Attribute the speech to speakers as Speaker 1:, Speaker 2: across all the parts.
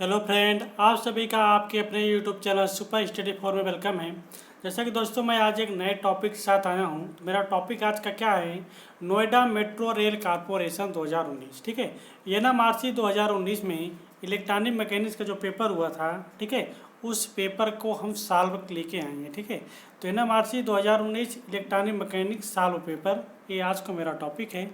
Speaker 1: Hello friend, आप सभी का आपके अपने यूट्यूब चैनल सुपर स्टडी 4 में वेलकम है। जैसा कि दोस्तों मैं आज एक नए टॉपिक के साथ आया हूं। तो मेरा टॉपिक आज का क्या है? Noida metro rail corporation 2019। ठीक है, ये ना मार्च 2019 में इलेक्ट्रॉनिक मैकेनिक्स का जो पेपर हुआ था, ठीक है, उस पेपर को हम सॉल्व लेके आएंगे। ठीक है, तो ये ना मार्च 2019 इलेक्ट्रॉनिक मैकेनिक्स सॉल्व पेपर, ये आज का मेरा टॉपिक है।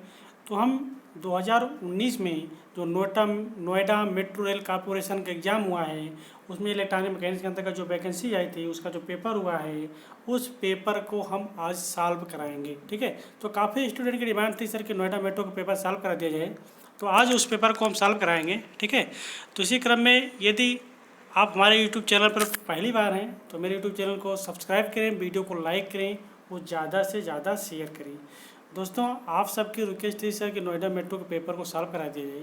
Speaker 1: तो हम 2019 में जो नोएडा मेट्रो रेल कॉरपोरेशन का एग्ज़ाम हुआ है, उसमें इलेक्ट्रॉनिक मैकेनिक्स के अंदर का जो वैकेंसी आई थी, उसका जो पेपर हुआ है, उस पेपर को हम आज सॉल्व कराएंगे। ठीक है, तो काफ़ी स्टूडेंट की डिमांड थी सर कि नोएडा मेट्रो का पेपर सॉल्व करा दिया जाए, तो आज उस पेपर को हम सॉल्व कराएंगे। ठीक है, तो इसी क्रम में यदि आप हमारे यूट्यूब चैनल पर पहली बार हैं तो मेरे यूट्यूब चैनल को सब्सक्राइब करें, वीडियो को लाइक करें और ज़्यादा से ज़्यादा शेयर करें। दोस्तों, आप सबकी रिक्वेस्ट थी सर कि नोएडा मेट्रो के पेपर को सॉल्व करा दिया जाए,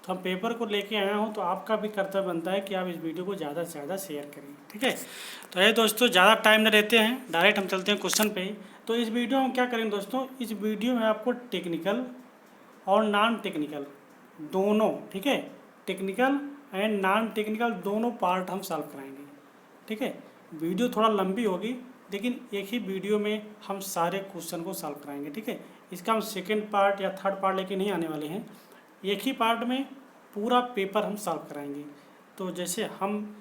Speaker 1: तो हम पेपर को लेके आया हूँ, तो आपका भी कर्तव्य बनता है कि आप इस वीडियो को ज़्यादा से ज़्यादा शेयर करें। ठीक है, तो ये दोस्तों ज़्यादा टाइम न लेते हैं, डायरेक्ट हम चलते हैं क्वेश्चन पे। तो इस वीडियो में क्या करेंगे दोस्तों, इस वीडियो में आपको टेक्निकल और नॉन टेक्निकल दोनों, ठीक है, टेक्निकल एंड नॉन टेक्निकल दोनों पार्ट हम सॉल्व कराएंगे। ठीक है, वीडियो थोड़ा लंबी होगी, लेकिन एक ही वीडियो में हम सारे क्वेश्चन को सॉल्व कराएंगे। ठीक है, इसका हम सेकेंड पार्ट या थर्ड पार्ट लेके नहीं आने वाले हैं, एक ही पार्ट में पूरा पेपर हम सॉल्व कराएंगे। तो जैसे हम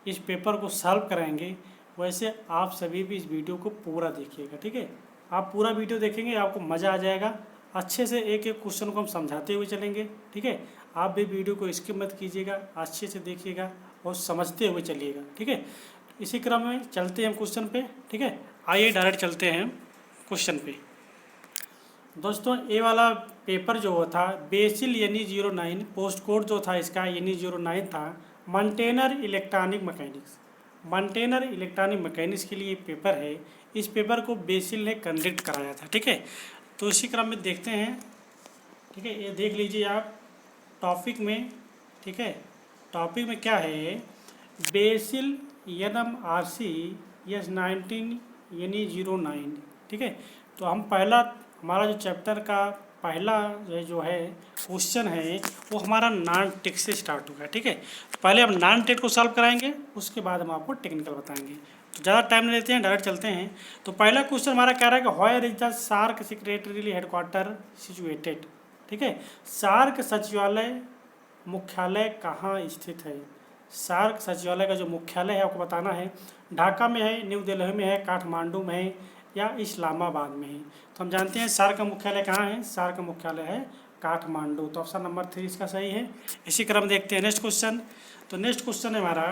Speaker 1: इस पेपर को सॉल्व कराएंगे, वैसे आप सभी भी इस वीडियो को पूरा देखिएगा। ठीक है, आप पूरा वीडियो देखेंगे, आपको मज़ा आ जाएगा। अच्छे से एक एक क्वेश्चन को हम समझाते हुए चलेंगे। ठीक है, आप भी वीडियो को स्किप मत कीजिएगा, अच्छे से देखिएगा और समझते हुए चलिएगा। ठीक है, इसी क्रम में चलते हैं हम क्वेश्चन पे। ठीक है, आइए डायरेक्ट चलते हैं क्वेश्चन पे। दोस्तों, ये वाला पेपर जो था बेसिल यानी 09, पोस्ट कोड जो था इसका यानी 09 था, maintainer electronic mechanics. Maintainer electronic mechanics के लिए पेपर है। इस पेपर को बेसिल ने कंडक्ट कराया था। ठीक है, तो इसी क्रम में देखते हैं। ठीक है, ये देख लीजिए आप टॉपिक में। ठीक है, टॉपिक में क्या है, बेसिल NMRC S19 यानी 09। ठीक है, तो हम पहला हमारा जो चैप्टर का पहला जो है क्वेश्चन है, वो हमारा नॉन टेक से स्टार्ट होगा। ठीक है, तो पहले हम नॉन टेक को सॉल्व कराएंगे, उसके बाद हम आपको टेक्निकल बताएंगे। तो ज़्यादा टाइम नहीं लेते हैं, डायरेक्ट चलते हैं। तो पहला क्वेश्चन हमारा कह रहा है कि where is the SAARC secretary headquarter situated. ठीक है, सार्क सचिवालय मुख्यालय कहाँ स्थित है? सार्क सचिवालय का जो मुख्यालय है आपको बताना है, ढाका में है, न्यू दिल्ली में है, काठमांडू में है या इस्लामाबाद में है। तो हम जानते हैं सार्क का मुख्यालय कहाँ है, सार्क का मुख्यालय है काठमांडू। तो ऑप्शन नंबर 3 इसका सही है। इसी क्रम देखते हैं नेक्स्ट क्वेश्चन। तो नेक्स्ट क्वेश्चन है हमारा,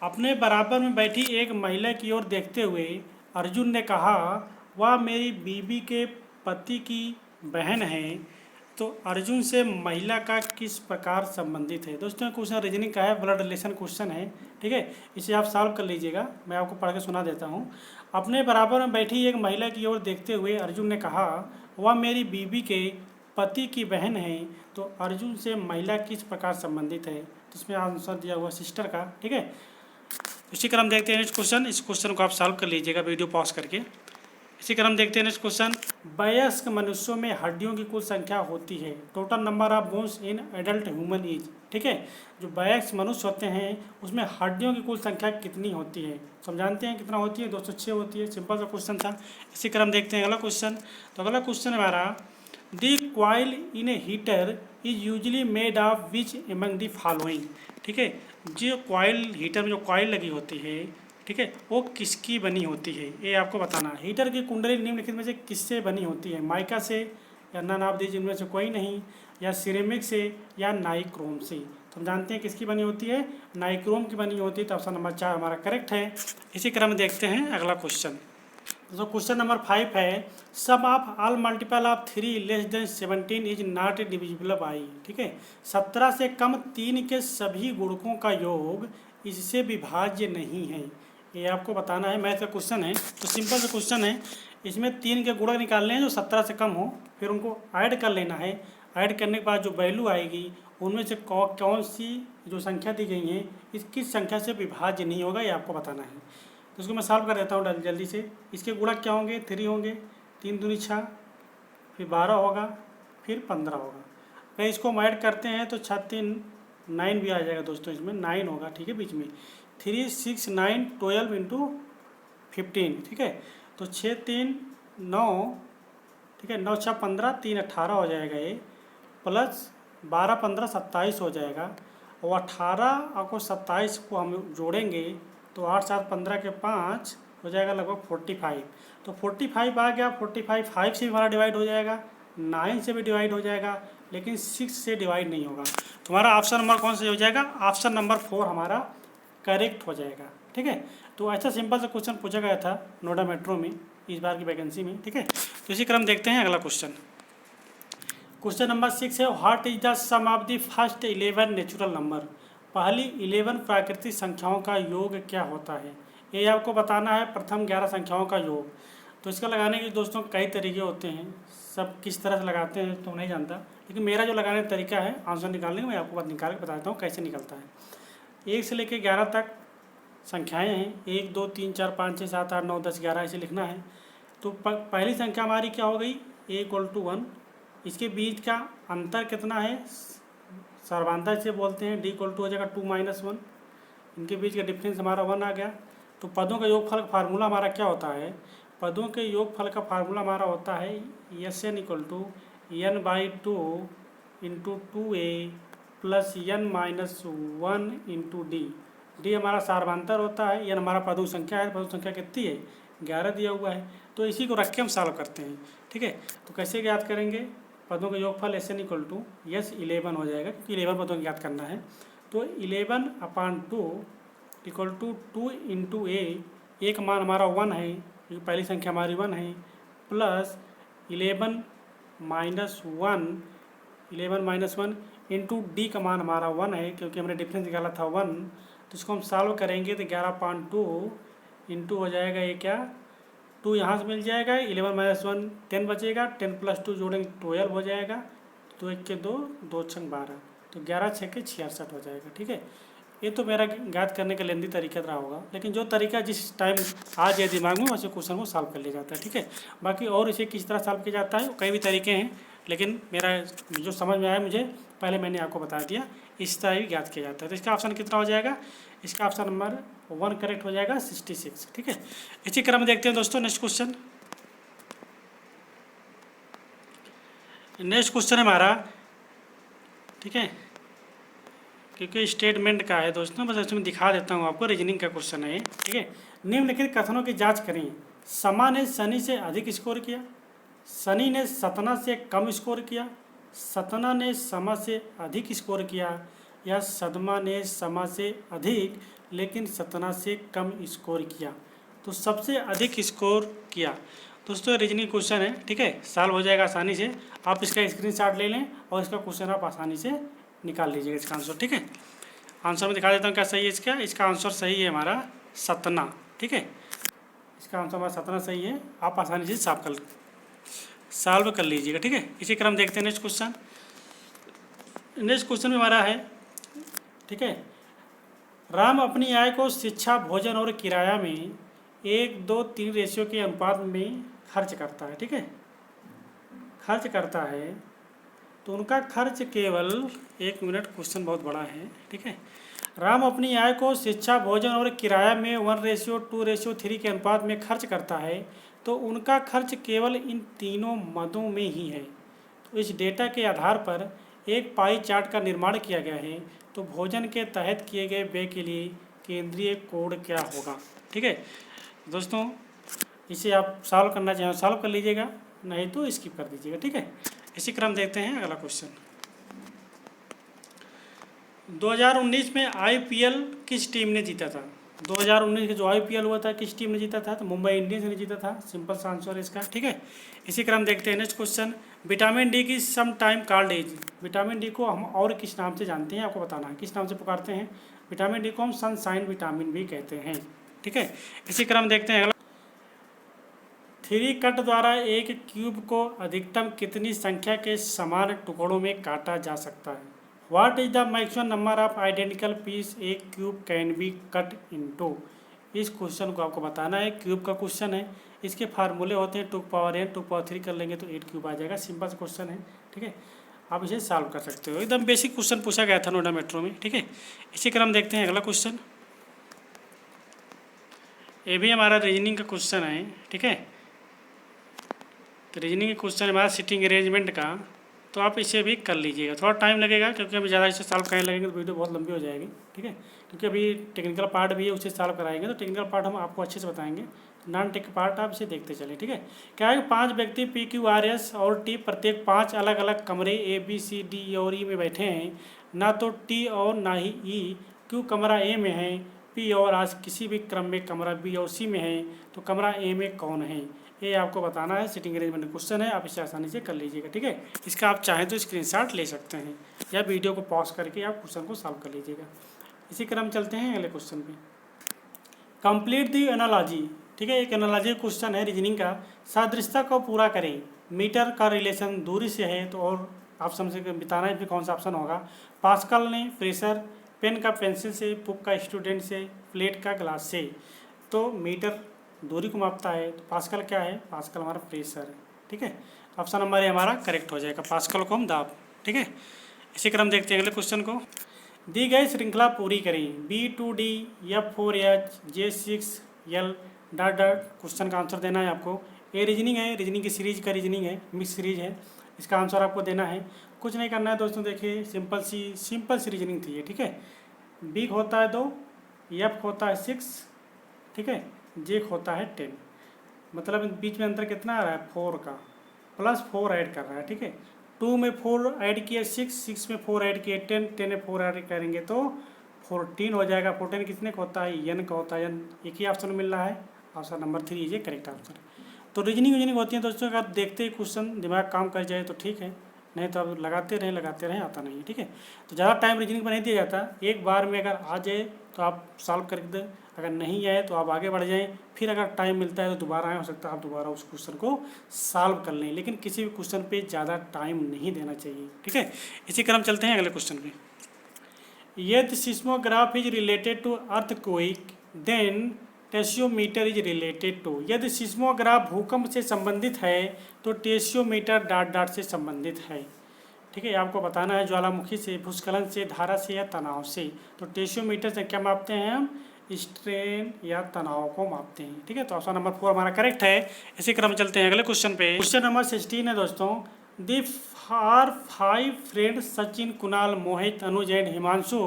Speaker 1: अपने बराबर में बैठी एक महिला की ओर देखते हुए अर्जुन ने कहा, वह मेरी बीबी के पति की बहन है। तो अर्जुन से महिला का किस प्रकार संबंधित है? दोस्तों, क्वेश्चन रीजनिंग का है, ब्लड रिलेशन क्वेश्चन है। ठीक है, इसे आप सॉल्व कर लीजिएगा, मैं आपको पढ़ के सुना देता हूँ। अपने बराबर में बैठी एक महिला की ओर देखते हुए अर्जुन ने कहा, वह मेरी बीबी के पति की बहन है। तो अर्जुन से महिला किस प्रकार संबंधित है? तो इसमें आंसर दिया हुआ सिस्टर का। ठीक है, इसी क्रम देखते हैं नेक्स्ट क्वेश्चन। इस क्वेश्चन को आप सॉल्व कर लीजिएगा वीडियो पॉज करके। इसी क्रम देखते हैं नेक्स्ट क्वेश्चन, वयस्क मनुष्यों में हड्डियों की कुल संख्या होती है, total number of bones in adult human as. ठीक है, जो वयस्क मनुष्य होते हैं उसमें हड्डियों की कुल संख्या कितनी होती है? तो हम जानते हैं कितना होती है, 206 होती है। सिंपल सा क्वेश्चन था। इसी क्रम देखते हैं अगला क्वेश्चन। तो अगला क्वेश्चन हमारा, the coil in A heater is usually made of which among the following. ठीक है, जो कॉइल हीटर में जो कॉइल लगी होती है, ठीक है, वो किसकी बनी होती है, ये आपको बताना है। हीटर की कुंडली निम्नलिखित में से किससे बनी होती है? माइका से या नन ऑफ दीज इनमें से कोई नहीं, या सिरेमिक से या नाइक्रोम से। तो हम जानते हैं किसकी बनी होती है, नाइक्रोम की बनी होती है। तो ऑप्शन नंबर 4 हमारा करेक्ट है। इसी क्रम में देखते हैं अगला क्वेश्चन। तो क्वेश्चन नंबर 5 है, sum of all multiple of 3 less than 17 is not divisible by. ठीक है, 17 से कम 3 के सभी गुणकों का योग इससे विभाज्य नहीं है, ये आपको बताना है। मैथ का क्वेश्चन है, तो सिंपल सा क्वेश्चन है। इसमें 3 के गुणक निकालने हैं जो 17 से कम हो, फिर उनको ऐड कर लेना है। ऐड करने के बाद जो वैल्यू आएगी उनमें से कौन सी जो संख्या दी गई है इस किस संख्या से विभाज्य नहीं होगा, ये आपको बताना है। तो इसको मैं सॉल्व कर देता हूँ जल्दी से। इसके गुणक क्या होंगे? 3 होंगे, 3 दूनी 6, फिर 12 होगा, फिर 15 होगा। अगर इसको हम ऐड करते हैं तो 6 3 9 भी आ जाएगा दोस्तों, इसमें 9 होगा, ठीक है, बीच में 3 6 9 12 इंटू 15, ठीक है। तो 6 3 9, ठीक है, 9 6 15, 3 18 हो जाएगा ये, प्लस 12 15 27 हो जाएगा। और 18 आपको 27 को हम जोड़ेंगे तो 8 7 15 के 5 हो जाएगा लगभग 45। तो 45 आ गया, 45 5 से भी हमारा डिवाइड हो जाएगा, 9 से भी डिवाइड हो जाएगा, लेकिन 6 से डिवाइड नहीं होगा। तो हमारा ऑप्शन नंबर कौन सा हो जाएगा? ऑप्शन नंबर 4 हमारा करेक्ट हो जाएगा, ठीक है। तो ऐसा सिंपल सा क्वेश्चन पूछा गया था नोएडा मेट्रो में इस बार की वैकेंसी में, ठीक है। तो इसी क्रम देखते हैं अगला क्वेश्चन। क्वेश्चन नंबर 6 है, what is the sum of the first 11 natural number. पहली 11 प्राकृतिक संख्याओं का योग क्या होता है? ये आपको बताना है, प्रथम 11 संख्याओं का योग। तो इसका लगाने के दोस्तों कई तरीके होते हैं, सब किस तरह से लगाते हैं तो नहीं जानता, लेकिन मेरा जो लगाने का तरीका है आंसर निकालने का, मैं आपको बात निकाल के बताता हूँ कैसे निकलता है। 1 से लेकर 11 तक संख्याएं हैं, 1 2 3 4 5 6 7 8 9 10 11 ऐसे लिखना है। तो पहली संख्या हमारी क्या हो गई? a = 1। इसके बीच का अंतर कितना है? सर्वांतर से बोलते हैं, d = हो जाएगा 2 - 1। इनके बीच का डिफरेंस हमारा 1 आ गया। तो पदों का योगफल का फार्मूला हमारा क्या होता है? पदों के योगफल का फार्मूला हमारा होता है Sn = n/2 × 2a + n - 1 × d। d हमारा सार्वधांतर होता है, n हमारा पदों संख्या है, पदों संख्या कितनी है? 11 दिया हुआ है। तो इसी को रख के हम सॉल्व करते हैं, ठीक है। तो कैसे ज्ञात करेंगे? पदों का योगफल Sn = S11 हो जाएगा, क्योंकि 11 पदों को ज्ञात करना है। तो 11/2 = 2 × a, एक मान हमारा 1 है, क्योंकि पहली संख्या हमारी 1 है, प्लस 11 - 1 इंटू d का मान हमारा 1 है, क्योंकि हमने डिफरेंस निकाला था 1। तो इसको हम सॉल्व करेंगे तो 11/2 इंटू हो जाएगा, ये क्या 2 यहाँ से मिल जाएगा, 11 - 1 10 बचेगा, 10 + 2 जोड़ेंगे 12 हो जाएगा, 2 1 के 2, 2 6 12, तो 11 6 के 66 हो जाएगा, ठीक है। ये तो मेरा ज्ञात करने का लेंदी तरीका रहा होगा, लेकिन जो तरीका जिस टाइम आ जाए दिमाग में वैसे क्वेश्चन को सॉल्व कर लिया जाता है, ठीक है। बाकी और इसे किस तरह सॉल्व किया जाता है कई भी तरीके हैं, लेकिन मेरा जो समझ में आया मुझे पहले मैंने आपको बता दिया, इस तरह ही ज्ञात किया जाता है। तो इसका ऑप्शन कितना हो जाएगा? इसका ऑप्शन नंबर 1 करेक्ट हो जाएगा, 66, ठीक है। इसी क्रम में देखते हैं दोस्तों नेक्स्ट क्वेश्चन। नेक्स्ट क्वेश्चन है हमारा, ठीक है, क्योंकि स्टेटमेंट का है दोस्तों, बस इसमें दिखा देता हूँ आपको, रीजनिंग का क्वेश्चन है, ठीक है। निम्नलिखित कथनों की जांच करें। समा ने शनि से अधिक स्कोर किया, शनि ने सतना से कम स्कोर किया, सतना ने समा से अधिक स्कोर किया, या सदमा ने समा से अधिक लेकिन सतना से कम स्कोर किया। तो सबसे अधिक स्कोर किया दोस्तों, रीजनिंग क्वेश्चन है, ठीक है, सॉल्व हो जाएगा आसानी से। आप इसका स्क्रीनशॉट ले लें और इसका क्वेश्चन आप आसानी से निकाल लीजिएगा इसका आंसर, ठीक है। आंसर में दिखा देता हूँ क्या सही है इसका। इसका आंसर सही है हमारा सतना, ठीक है। इसका आंसर हमारा सतना सही है, आप आसानी से सॉल्व कर लीजिएगा, ठीक है। इसी क्रम देखते हैं नेक्स्ट क्वेश्चन। नेक्स्ट क्वेश्चन में हमारा है, ठीक है, राम अपनी आय को शिक्षा, भोजन और किराया में 1 2 3 रेशियो के अनुपात में खर्च करता है, ठीक है, खर्च करता है। तो उनका खर्च केवल, 1 मिनट, क्वेश्चन बहुत बड़ा है, ठीक है। राम अपनी आय को शिक्षा, भोजन और किराया में 1:2:3 के अनुपात में खर्च करता है, तो उनका खर्च केवल इन तीनों मदों में ही है। तो इस डेटा के आधार पर एक पाई चार्ट का निर्माण किया गया है। तो भोजन के तहत किए गए व्यय के लिए केंद्रीय कोड क्या होगा, ठीक है दोस्तों। इसे आप सॉल्व करना चाहें सॉल्व कर लीजिएगा, नहीं तो स्किप कर दीजिएगा, ठीक है। इसी क्रम देखते हैं अगला क्वेश्चन। 2019 में IPL किस टीम ने जीता था? 2019 का जो IPL हुआ था किस टीम ने जीता था? तो मुंबई इंडियंस ने जीता था, सिंपल सा आंसर है इसका, ठीक है। इसी क्रम देखते हैं नेक्स्ट क्वेश्चन। विटामिन डी की some time called as. Vitamin D को हम और किस नाम से जानते हैं, आपको बताना है, किस नाम से पुकारते हैं? विटामिन डी को हम सनशाइन विटामिन भी कहते हैं, ठीक है। इसी क्रम देखते हैं अगला। 3 कट द्वारा एक क्यूब को अधिकतम कितनी संख्या के समान टुकड़ों में काटा जा सकता है? What is the maximum number of identical piece a cube can be cut into. इस क्वेश्चन को आपको बताना है, क्यूब का क्वेश्चन है, इसके फार्मूले होते हैं 2 ⁴ n 2 ⁴ 3 कर लेंगे तो 8 क्यूब आ जाएगा, सिंपल सा क्वेश्चन है, ठीक है। आप इसे सॉल्व कर सकते हो। एकदम बेसिक क्वेश्चन पूछा गया था नोएडा मेट्रो में, ठीक है। इसी क्रम देखते हैं अगला क्वेश्चन। ये भी हमारा रीजनिंग का क्वेश्चन है, ठीक है। तो रीजनिंग का क्वेश्चन हमारा सिटिंग अरेंजमेंट का, तो आप इसे भी कर लीजिएगा। थोड़ा टाइम लगेगा क्योंकि अभी ज़्यादा इसे सॉल्व करने लगेंगे तो वीडियो बहुत लंबी हो जाएगी, ठीक है। क्योंकि अभी टेक्निकल पार्ट भी है, उसे सॉल्व कराएंगे, तो टेक्निकल पार्ट हम आपको अच्छे से बताएंगे। नॉन टेक पार्ट आप इसे देखते चलें, ठीक है। क्या है कि 5 व्यक्ति PQRS और T प्रत्येक 5 अलग अलग कमरे ABCD और E में बैठे हैं। ना तो T और ना ही E Q कमरा A में है, P और R किसी भी क्रम में कमरा B और C में है, तो कमरा A में कौन है, ये आपको बताना है। सिटिंग अरेंजमेंट क्वेश्चन है, आप इसे आसानी से कर लीजिएगा, ठीक है। इसका आप चाहें तो स्क्रीनशॉट ले सकते हैं या वीडियो को पॉज करके आप क्वेश्चन को सॉल्व कर लीजिएगा। इसी क्रम चलते हैं अगले क्वेश्चन पे। कंप्लीट दी एनालॉजी, ठीक है। एक एनालॉजी क्वेश्चन है रीजनिंग का। सादृश्यता को पूरा करें। मीटर का रिलेशन दूरी से है, तो और ऑप्शन से बताना है फिर कौन सा ऑप्शन होगा। पास्कल ने प्रेशर, पेन का पेंसिल से, बुक का स्टूडेंट से, प्लेट का ग्लास से। तो मीटर दूरी को मापता है, तो पास्कल क्या है, पास्कल हमारा प्रेशर है, ठीक है। ऑप्शन नंबर ए हमारा करेक्ट हो जाएगा, पास्कल को हम दाब, ठीक है। इसी क्रम देखते हैं अगले क्वेश्चन को। दी गई श्रृंखला पूरी करें। B2D F4H J6L dot dot. Question का आंसर देना है आपको। ये रीजनिंग है, रीजनिंग की सीरीज का रीजनिंग है, मिक्स सीरीज है। इसका आंसर आपको देना है, कुछ नहीं करना है दोस्तों। देखिए सिंपल सी रीजनिंग थी ये, ठीक है। B होता है 2, F होता है 6, ठीक है, J होता है 10। मतलब बीच में अंतर कितना आ रहा है, 4 का, प्लस 4 ऐड कर रहा है, ठीक है। 2 में 4 ऐड किया 6 में 4 ऐड किया 10 में 4 ऐड करेंगे तो 14 हो जाएगा। 14 कितने का होता है, एन का होता है। एन एक ही ऑप्शन मिल रहा है, ऑप्शन नंबर 3 ये करेक्ट आंसर। तो रीजनिंग होती है दोस्तों, अगर देखते ही क्वेश्चन दिमाग काम कर जाए तो ठीक है, नहीं तो अब लगाते रहें आता नहीं है, ठीक है। तो ज़्यादा टाइम रीजनिंग पर नहीं दिया जाता, एक बार में अगर आ जाए तो आप सॉल्व कर दें, अगर नहीं आए तो आप आगे बढ़ जाएं, फिर अगर टाइम मिलता है तो दोबारा आए, हो सकता है आप दोबारा उस क्वेश्चन को सॉल्व कर लें, लेकिन किसी भी क्वेश्चन पे ज़्यादा टाइम नहीं देना चाहिए, ठीक है। इसी क्रम चलते हैं अगले क्वेश्चन पे। यदि seismograph is related to earthquake then tacheometer is related to. यदि सिस्मोग्राफ भूकंप से संबंधित है तो टेशियोमीटर डॉट डॉट से संबंधित है, ठीक है। आपको बताना है ज्वालामुखी से, भूस्खलन से, धारा से या तनाव से। तो टेशियोमीटर से क्या मापते हैं हम, स्ट्रेन या तनाव को मापते हैं, ठीक है। तो ऑप्शन नंबर 4 हमारा करेक्ट है। इसी क्रम चलते हैं अगले क्वेश्चन पे। क्वेश्चन नंबर 16 है दोस्तों। There are 5 friends Sachin, Kunal, Mohit, Anuj and Himanshu.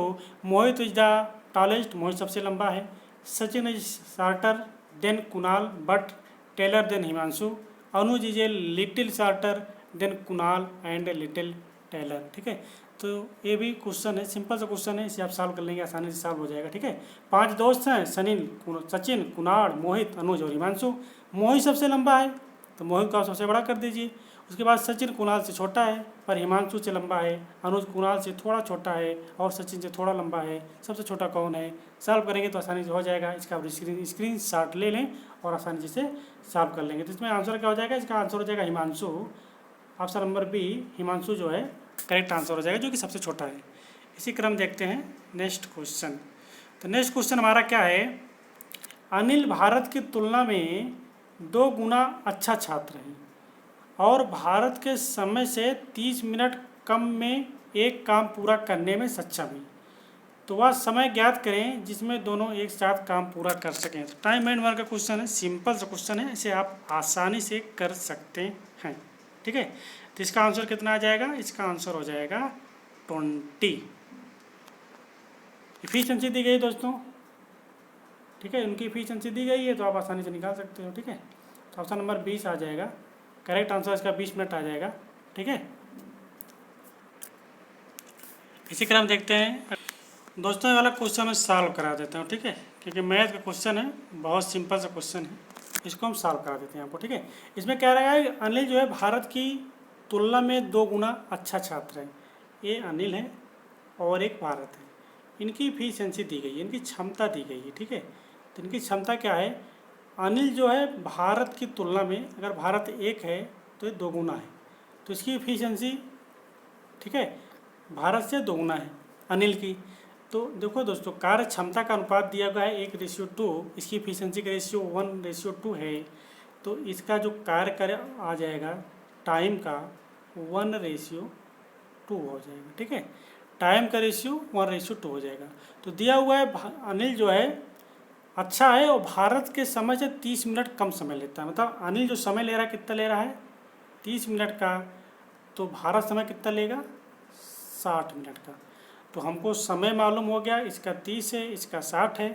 Speaker 1: Mohit is the tallest, Mohit सबसे लंबा है। Sachin is shorter than Kunal but taller than Himanshu. Anuj is a little shorter than Kunal and little taller, ठीक है। तो ये भी क्वेश्चन है, सिंपल सा क्वेश्चन है, इसे आप सॉल्व कर लेंगे, आसानी से सॉल्व हो जाएगा, ठीक है। 5 दोस्त हैं, सचिन, कुणाल, मोहित, अनुज और हिमांशु। मोहित सबसे लंबा है तो मोहित को आप सबसे बड़ा कर दीजिए। उसके बाद सचिन कुणाल से छोटा है पर हिमांशु से लंबा है। अनुज कुणाल से थोड़ा छोटा है और सचिन से थोड़ा लंबा है। सबसे छोटा कौन है, सॉल्व करेंगे तो आसानी से हो जाएगा। इसका आप स्क्रीन शॉट ले लें और आसानी से सॉल्व कर लेंगे। तो इसमें आंसर क्या हो जाएगा, इसका आंसर हो जाएगा Himanshu. Option number B Himanshu जो है करेक्ट आंसर हो जाएगा, जो कि सबसे छोटा है। इसी क्रम देखते हैं नेक्स्ट क्वेश्चन। तो नेक्स्ट क्वेश्चन हमारा क्या है, अनिल भारत की तुलना में 2 गुना अच्छा छात्र है और भारत के समय से 30 मिनट कम में एक काम पूरा करने में सक्षम है। तो वह समय ज्ञात करें जिसमें दोनों एक साथ काम पूरा कर सकें। तो टाइम मैनेजमेंट का क्वेश्चन है, सिंपल सा क्वेश्चन है, इसे आप आसानी से कर सकते हैं, ठीक है। तो इसका आंसर कितना आ जाएगा, इसका आंसर हो जाएगा 20। इफिशिएंसी दी गई दोस्तों, ठीक है, उनकी इफिशिएंसी दी गई है तो आप आसानी से निकाल सकते हो, ठीक है। तो ऑप्शन नंबर 20 आ जाएगा, करेक्ट आंसर इसका 20 मिनट आ जाएगा, ठीक है। इसी क्रम देखते हैं दोस्तों, ये वाला क्वेश्चन मैं सॉल्व करा देता हूँ, ठीक है, क्योंकि मैथ का क्वेश्चन है, बहुत सिंपल सा क्वेश्चन है, इसको हम सॉल्व करा देते हैं आपको, ठीक है। इसमें क्या रहा है, अनिल जो है भारत की तुलना में 2 गुना अच्छा छात्र है। ये अनिल है और एक भारत है, इनकी इफिशिएंसी दी गई है, इनकी क्षमता दी गई है, ठीक है। तो इनकी क्षमता क्या है, अनिल जो है भारत की तुलना में, अगर भारत 1 है तो ये 2 गुना है, तो इसकी इफिशिएंसी, ठीक है, भारत से 2 गुना है अनिल की। तो देखो दोस्तों, कार्य क्षमता का अनुपात दिया गया है 1:2, इसकी इफिशिएंसी का रेशियो 1:2 है। तो इसका जो कार्य आ जाएगा टाइम का 1:2 2 हो जाएगा। ठीक है, टाइम का रेशियो 1:2 हो जाएगा। तो दिया हुआ है अनिल जो है अच्छा है और भारत के समय से 30 मिनट कम समय लेता है। मतलब अनिल जो समय ले रहा है कितना ले रहा है 30 मिनट का, तो भारत समय कितना लेगा 60 मिनट का। तो हमको समय मालूम हो गया, इसका 30 है इसका 60 है।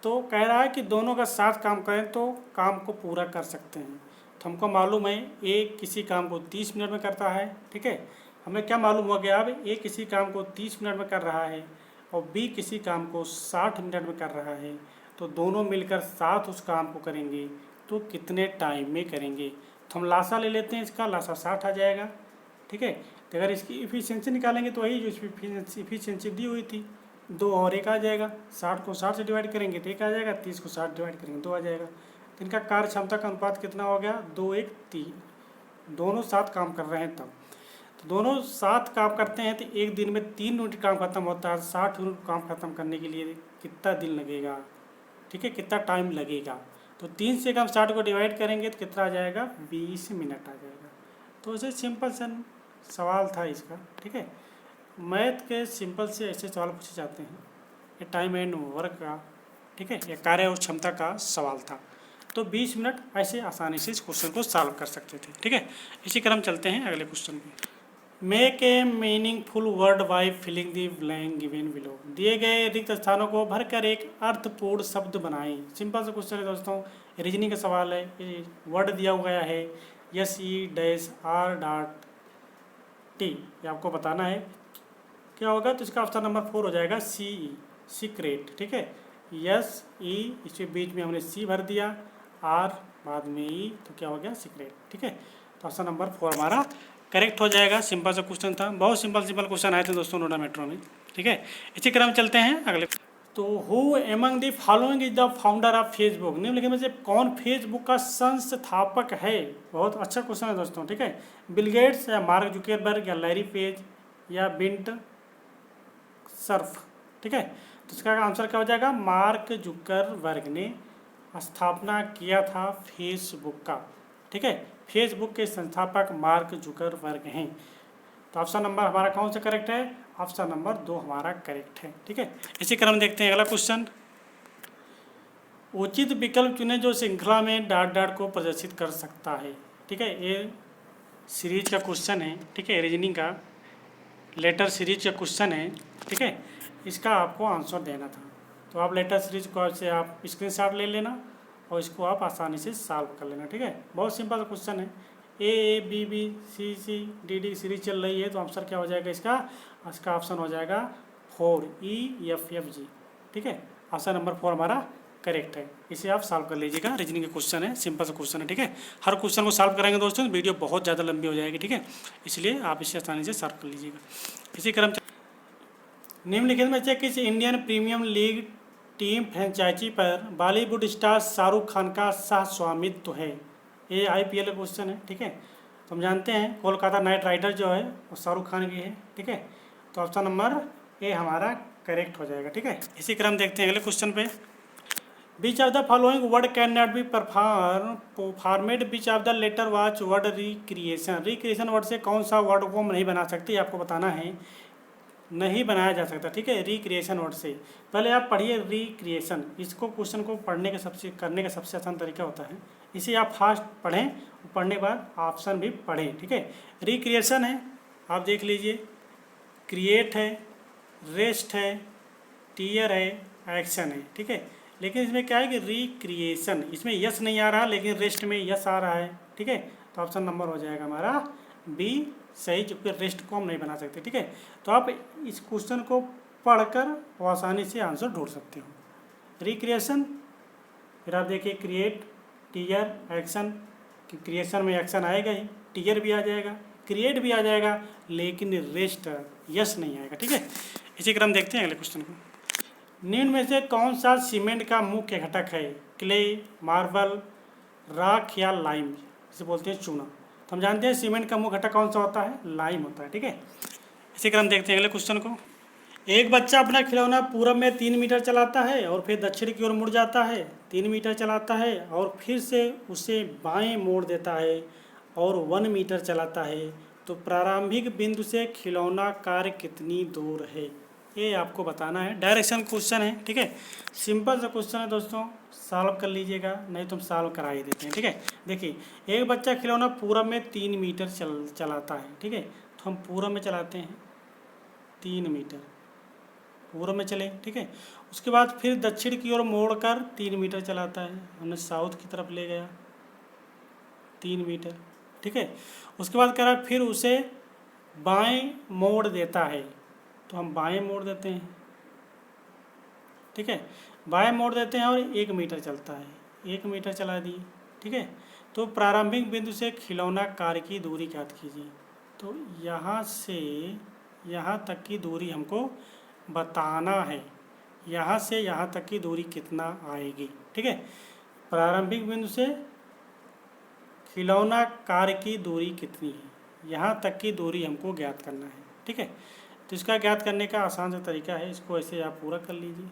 Speaker 1: तो कह रहा है कि दोनों का साथ काम करें तो काम को पूरा कर सकते हैं। तो हमको मालूम है ए किसी काम को 30 मिनट में करता है। ठीक है, हमें क्या मालूम हो गया अब ए किसी काम को 30 मिनट में कर रहा है और बी किसी काम को 60 मिनट में कर रहा है। तो दोनों मिलकर साथ उस काम को करेंगे तो कितने टाइम में करेंगे। तो हम लासा ले लेते हैं, इसका लासा 60 आ जाएगा। ठीक है, तो अगर इसकी इफ़िशियंसी निकालेंगे तो वही जो इफ़िशियंसी दी हुई थी 2 और 1 आ जाएगा। 60 को 60 से डिवाइड करेंगे तो 1 आ जाएगा, 30 को 60 डिवाइड करेंगे 2 आ जाएगा। तो इनका कार्य क्षमता का अनुपात कितना हो गया 2:1:3। दोनों साथ काम कर रहे हैं तब। तो दोनों साथ काम करते हैं तो एक दिन में 3 यूनिट काम खत्म होता है। 60 यूनिट काम खत्म करने के लिए कितना दिन लगेगा। ठीक है, कितना टाइम लगेगा। तो 3 से हम 60 को डिवाइड करेंगे तो कितना आ जाएगा 20 मिनट आ जाएगा। तो ऐसे सिंपल सा सवाल था इसका। ठीक है, मैथ के सिंपल से ऐसे सवाल पूछे जाते हैं। ये टाइम एंड वर्क का, ठीक है, ये कार्य और क्षमता का सवाल था। तो 20 मिनट ऐसे आसानी से इस क्वेश्चन को सॉल्व कर सकते थे। ठीक है, इसी क्रम चलते हैं अगले क्वेश्चन पे। Make a meaningful word by filling the blank given below. दिए गए रिक्त स्थानों को भरकर एक अर्थपूर्ण शब्द बनाएं। सिंपल सा क्वेश्चन है दोस्तों, रीजनिंग का सवाल है। वर्ड दिया गया है SE-R.T, ये आपको बताना है क्या होगा। तो इसका ऑप्शन नंबर 4 हो जाएगा CE, सीक्रेट। ठीक है, SE इसके बीच में हमने C भर दिया, R बाद में E, तो क्या हो गया सीक्रेट। ठीक है, तो ऑप्शन नंबर 4 हमारा करेक्ट हो जाएगा। सिंपल सा क्वेश्चन था, बहुत सिंपल क्वेश्चन आए थे दोस्तों नोएडा मेट्रो में। ठीक है, इसी क्रम चलते हैं अगले। तो who among the following is the founder of Facebook. निम्नलिखित में से कौन फेसबुक का संस्थापक है। बहुत अच्छा क्वेश्चन है दोस्तों। ठीक है, बिल गेट्स या मार्क जुकरबर्ग या लैरी पेज या बिंट सर्फ। ठीक है, तो इसका आंसर क्या हो जाएगा मार्क जुकरबर्ग ने स्थापना किया था फेसबुक का। ठीक है, फेसबुक के संस्थापक मार्क जुकरबर्ग हैं। तो ऑप्शन नंबर हमारा कौन सा करेक्ट है, ऑप्शन नंबर 2 हमारा करेक्ट है। ठीक है, इसी क्रम देखते हैं अगला क्वेश्चन। उचित विकल्प चुने जो श्रृंखला में डॉट डॉट को प्रदर्शित कर सकता है। ठीक है, ये सीरीज का क्वेश्चन है। ठीक है, रीजनिंग का लेटर सीरीज का क्वेश्चन है। ठीक है, इसका आपको आंसर देना था। तो आप लेटर सीरीज को से आप स्क्रीनशॉट ले लेना और इसको आप आसानी से सॉल्व कर लेना। ठीक है, बहुत सिंपल क्वेश्चन है। A B B C C D D series चल रही है, तो आंसर क्या हो जाएगा इसका ऑप्शन हो जाएगा 4EFFG। ठीक है, ऑप्शन नंबर 4 हमारा करेक्ट है। इसे आप सॉल्व कर लीजिएगा। रीजनिंग का क्वेश्चन है, सिंपल सा क्वेश्चन है। ठीक है, हर क्वेश्चन को सॉल्व करेंगे दोस्तों तो वीडियो बहुत ज़्यादा लंबी हो जाएगी। ठीक है, इसलिए आप इसे आसानी से सॉल्व कर लीजिएगा। इसी क्रम निम्नलिखित में से किस Indian Premier League team franchise पर बॉलीवुड स्टार शाहरुख खान का सह स्वामित्व है। ये IPL का क्वेश्चन है। ठीक है, तो हम जानते हैं कोलकाता नाइट राइडर जो है वो शाहरुख खान की है। ठीक है, तो ऑप्शन नंबर A हमारा करेक्ट हो जाएगा। ठीक है, इसी क्रम देखते हैं अगले क्वेश्चन पे। Which of the following word can not be format which of the letter watch word recreation. Recreation word से कौन सा वर्ड को हम नहीं बना सकते, आपको बताना है। नहीं बनाया जा सकता। ठीक है, रिक्रिएशन वर्ड से पहले आप पढ़िए रिक्रिएशन। इसको क्वेश्चन को पढ़ने के करने का सबसे आसान तरीका होता है, इसे आप फास्ट पढ़ें, पढ़ने के बाद ऑप्शन भी पढ़ें। ठीक है, रिक्रिएशन है, आप देख लीजिए, क्रिएट है, रेस्ट है, टीयर है, एक्शन है। ठीक है, लेकिन इसमें क्या है कि रिक्रिएशन, इसमें यस नहीं आ रहा लेकिन रेस्ट में यस आ रहा है। ठीक है, तो ऑप्शन नंबर हो जाएगा हमारा B सही, क्योंकि रेस्ट को हम नहीं बना सकते। ठीक है, तो आप इस क्वेश्चन को पढ़कर आसानी से आंसर ढूंढ सकते हो। रिक्रिएशन, फिर आप देखिए क्रिएट, टीयर, एक्शन। क्रिएशन में एक्शन आएगा ही, टीयर भी आ जाएगा, क्रिएट भी आ जाएगा, लेकिन रेस्ट यस नहीं आएगा। ठीक है, इसी क्रम देखते हैं अगले क्वेश्चन को। निम्न में से कौन सा सीमेंट का मुख्य घटक है। क्ले, मार्बल, राख या लाइम, इसे बोलते हैं चूना। तो हम जानते हैं सीमेंट का मुख्य घटक कौन सा होता है, लाइम होता है। ठीक है, इसी क्रम देखते हैं अगले क्वेश्चन को। एक बच्चा अपना खिलौना पूरब में 3 मीटर चलाता है और फिर दक्षिण की ओर मुड़ जाता है, 3 मीटर चलाता है और फिर से उसे बाएं मोड़ देता है और 1 मीटर चलाता है, तो प्रारंभिक बिंदु से खिलौना कार कितनी दूर है, ये आपको बताना है। डायरेक्शन क्वेश्चन है, ठीक है। सिंपल सा क्वेश्चन है दोस्तों, सॉल्व कर लीजिएगा, नहीं तो हम सॉल्व करा ही देते हैं, ठीक है। देखिए, एक बच्चा खिलौना पूरब में 3 मीटर चलाता है, ठीक है। तो हम पूरब में चलाते हैं 3 मीटर, पूरब में चले, ठीक है। उसके बाद फिर दक्षिण की ओर मोड़कर 3 मीटर चलाता है, हमने साउथ की तरफ ले गया 3 मीटर, ठीक है। उसके बाद कह रहा है फिर उसे बाएं मोड़ देता है, तो हम बाएं मोड़ देते हैं, ठीक है। बाएं मोड़ देते हैं और 1 मीटर चलता है, 1 मीटर चला दिए, ठीक है। तो प्रारंभिक बिंदु से खिलौना कार की दूरी ज्ञात कीजिए। तो यहाँ से यहाँ तक की दूरी हमको बताना है, यहाँ से यहाँ तक की दूरी कितना आएगी, ठीक है। प्रारंभिक बिंदु से खिलौना कार की दूरी कितनी है, यहाँ तक की दूरी हमको ज्ञात करना है, ठीक है। तो इसका ज्ञात करने का आसान सा तरीका है, इसको ऐसे आप पूरा कर लीजिए,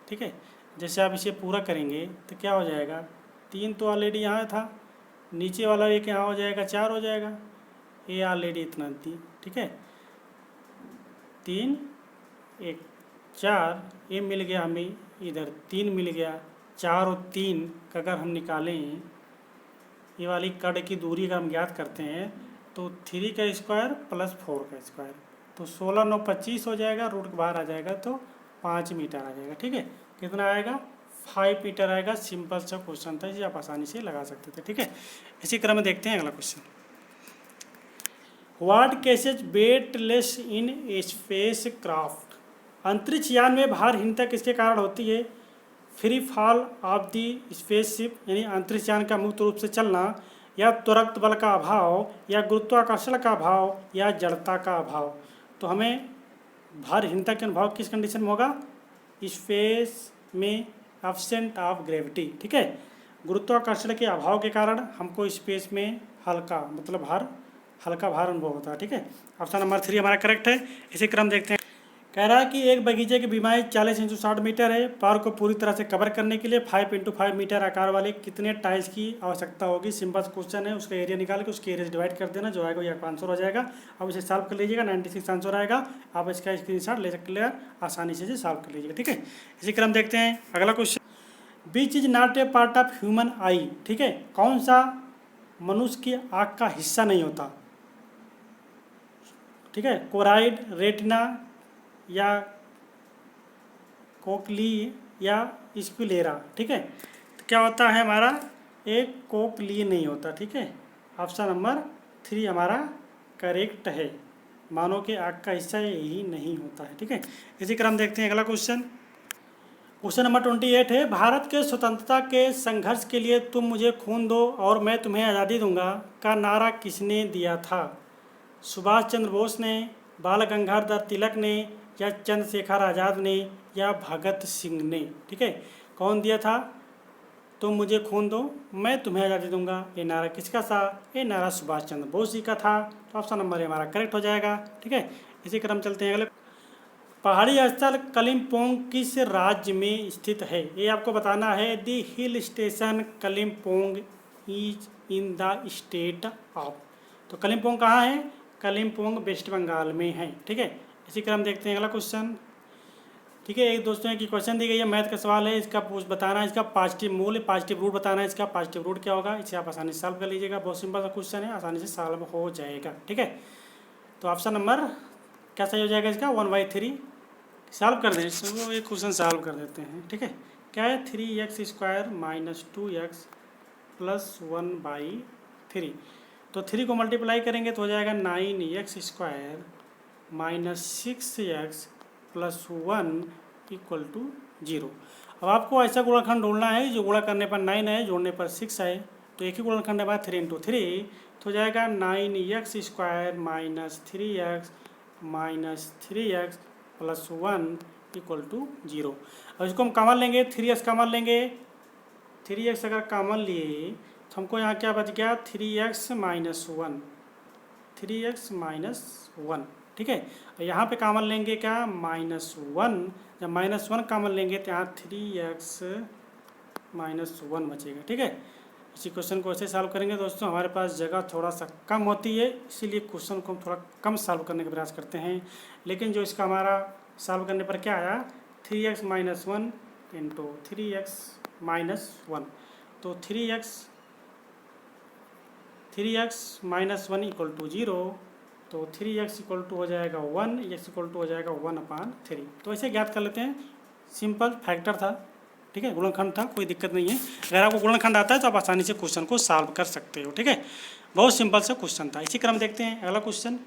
Speaker 1: ठीक है। जैसे आप इसे पूरा करेंगे तो क्या हो जाएगा, 3 तो ऑलरेडी यहाँ था, नीचे वाला एक यहाँ हो जाएगा 4 हो जाएगा, ये ऑलरेडी इतना थी, ठीक है। 3 1 4, ये मिल गया हमें, इधर 3 मिल गया, 4 और 3 का अगर हम निकालें, ये वाली कड़ की दूरी अगर हम ज्ञात करते हैं तो 3 का स्क्वायर प्लस 4 का स्क्वायर, तो 16 9 25 हो जाएगा, रूट के बाहर आ जाएगा तो 5 मीटर आ जाएगा, ठीक है। कितना आएगा, 5 मीटर आएगा। सिंपल सा क्वेश्चन था, जिसे आप आसानी से लगा सकते थे, ठीक है। इसी क्रम में देखते हैं अगला question. What cases weightless in space craft, अंतरिक्ष यान में भारहीनता किसके कारण होती है। Free fall of the spaceship, यानी अंतरिक्ष यान का मुक्त रूप से चलना, या त्वरक बल का अभाव, या गुरुत्वाकर्षण का अभाव, या जड़ता का अभाव। तो हमें भारहीनता के अनुभव किस कंडीशन में होगा, स्पेस में एब्सेंट ऑफ ग्रेविटी, ठीक है। गुरुत्वाकर्षण के अभाव के कारण हमको स्पेस में हल्का भार अनुभव होता है, ठीक है। ऑप्शन नंबर 3 हमारा करेक्ट है। इसी क्रम देखते हैं, कह रहा है कि एक बगीचे की बीमारी 40 × 60 मीटर है। पार्क को पूरी तरह से कवर करने के लिए 5 × 5 मीटर आकार वाले कितने टाइल्स की आवश्यकता होगी। सिंपल क्वेश्चन है, उसका एरिया निकाल के उसके एरिया से डिवाइड कर देना, जो आएगा वो आंसर हो जाएगा। अब इसे सॉल्व कर लीजिएगा, 96 आंसर आएगा। आप इसका स्क्रीनशॉट ले सकते हैं, आसानी से सॉल्व कर लीजिएगा, ठीक है। इसी क्रम देखते हैं अगला question. Beach is not A part of human आई, ठीक है। कौन सा मनुष्य की आँख का हिस्सा नहीं होता, ठीक है। कोराइड, रेटिना, या कोकली, या स्क्लेरा, ठीक है। तो क्या होता है हमारा, एक कोकली नहीं होता, ठीक है। ऑप्शन नंबर 3 हमारा करेक्ट है, मानव के आँख का हिस्सा यही नहीं होता है, ठीक है। इसी क्रम देखते हैं अगला क्वेश्चन। क्वेश्चन नंबर 28 है, भारत के स्वतंत्रता के संघर्ष के लिए तुम मुझे खून दो और मैं तुम्हें आज़ादी दूंगा का नारा किसने दिया था। सुभाष चंद्र बोस ने, बाल गंगाधर तिलक ने, या चंद्रशेखर आज़ाद ने, या भगत सिंह ने, ठीक है। कौन दिया था, तुम मुझे खून दो मैं तुम्हें आज़ादी दूंगा, ये नारा किसका था, ये नारा सुभाष चंद्र बोस जी का था। तो ऑप्शन नंबर हमारा करेक्ट हो जाएगा, ठीक है। इसी क्रम चलते हैं अगले। पहाड़ी स्थल कलिम्पोंग किस राज्य में स्थित है, ये आपको बताना है। The hill station Kalimpong is in the state of, तो कलिम्पोंग कहाँ है, कलिम्पोंग वेस्ट बंगाल में है, ठीक है। इसी क्रम देखते हैं अगला क्वेश्चन, ठीक है। एक दोस्तों की क्वेश्चन दी गई है, मैथ का सवाल है, इसका बताना है, इसका पॉजिटिव मूल्य, पॉजिटिव रूट बताना है, इसका पॉजिटिव रूट क्या होगा। इसे आप आसानी से सॉल्व कर लीजिएगा, बहुत सिंपल सा क्वेश्चन है, आसानी से सॉल्व हो जाएगा, ठीक है। तो ऑप्शन नंबर क्या सही हो जाएगा इसका, 1/3 सॉल्व कर दें, इसको एक क्वेश्चन सॉल्व कर देते हैं, ठीक है। क्या है, 3x² - 2x + 1/3, तो 3 को मल्टीप्लाई करेंगे तो हो जाएगा 9x² - 6x + 1 = 0। अब आपको ऐसा गुणनखंड ढूंढना है जो गुणा करने पर 9 है, जोड़ने पर 6 है, तो एक ही गुणनखंड है 3 × 3, तो हो जाएगा 9x² - 3x - 3x + 1 = 0। अब इसको हम कॉमन लेंगे, 3x कॉमन लेंगे, 3x अगर कॉमन लिए तो हमको यहाँ क्या बच गया, 3x - 1, 3x - 1, ठीक है। यहाँ पे कॉमन लेंगे क्या, -1, जब -1 कॉमन लेंगे तो यहाँ 3x - 1 बचेगा, ठीक है। इसी क्वेश्चन को ऐसे सॉल्व करेंगे दोस्तों। हमारे पास जगह थोड़ा सा कम होती है, इसीलिए क्वेश्चन को हम थोड़ा कम सॉल्व करने का प्रयास करते हैं। लेकिन जो इसका हमारा सॉल्व करने पर क्या आया, 3x - 1 इंटू 3x - 1, तो 3x - 1 इक्वल टू 0, तो 3x इक्वल टू हो जाएगा 1, x इक्वल टू हो जाएगा 1/3। तो ऐसे ज्ञात कर लेते हैं, सिंपल फैक्टर था, ठीक है, गुणनखंड था, कोई दिक्कत नहीं है। अगर आपको गुणनखंड आता है तो आप आसानी से क्वेश्चन को सॉल्व कर सकते हो, ठीक है। बहुत सिंपल सा क्वेश्चन था। इसी क्रम देखते हैं अगला क्वेश्चन।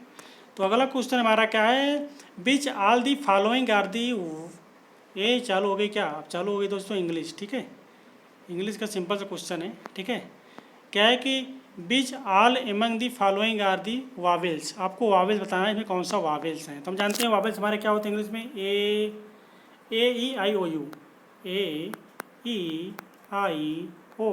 Speaker 1: तो अगला क्वेश्चन हमारा क्या है, which all the following are the, ये चालू हो गई क्या, अब चालू हो गई दोस्तों इंग्लिश, ठीक है। इंग्लिश का सिंपल सा क्वेश्चन है, ठीक है। क्या है कि which all among the following are the vowels, आपको वावेल्स बताना है इसमें कौन सा वावेल्स हैं। तो हम जानते हैं वावेल्स हमारे क्या होते हैं इंग्लिश में, A E I O U, A E I O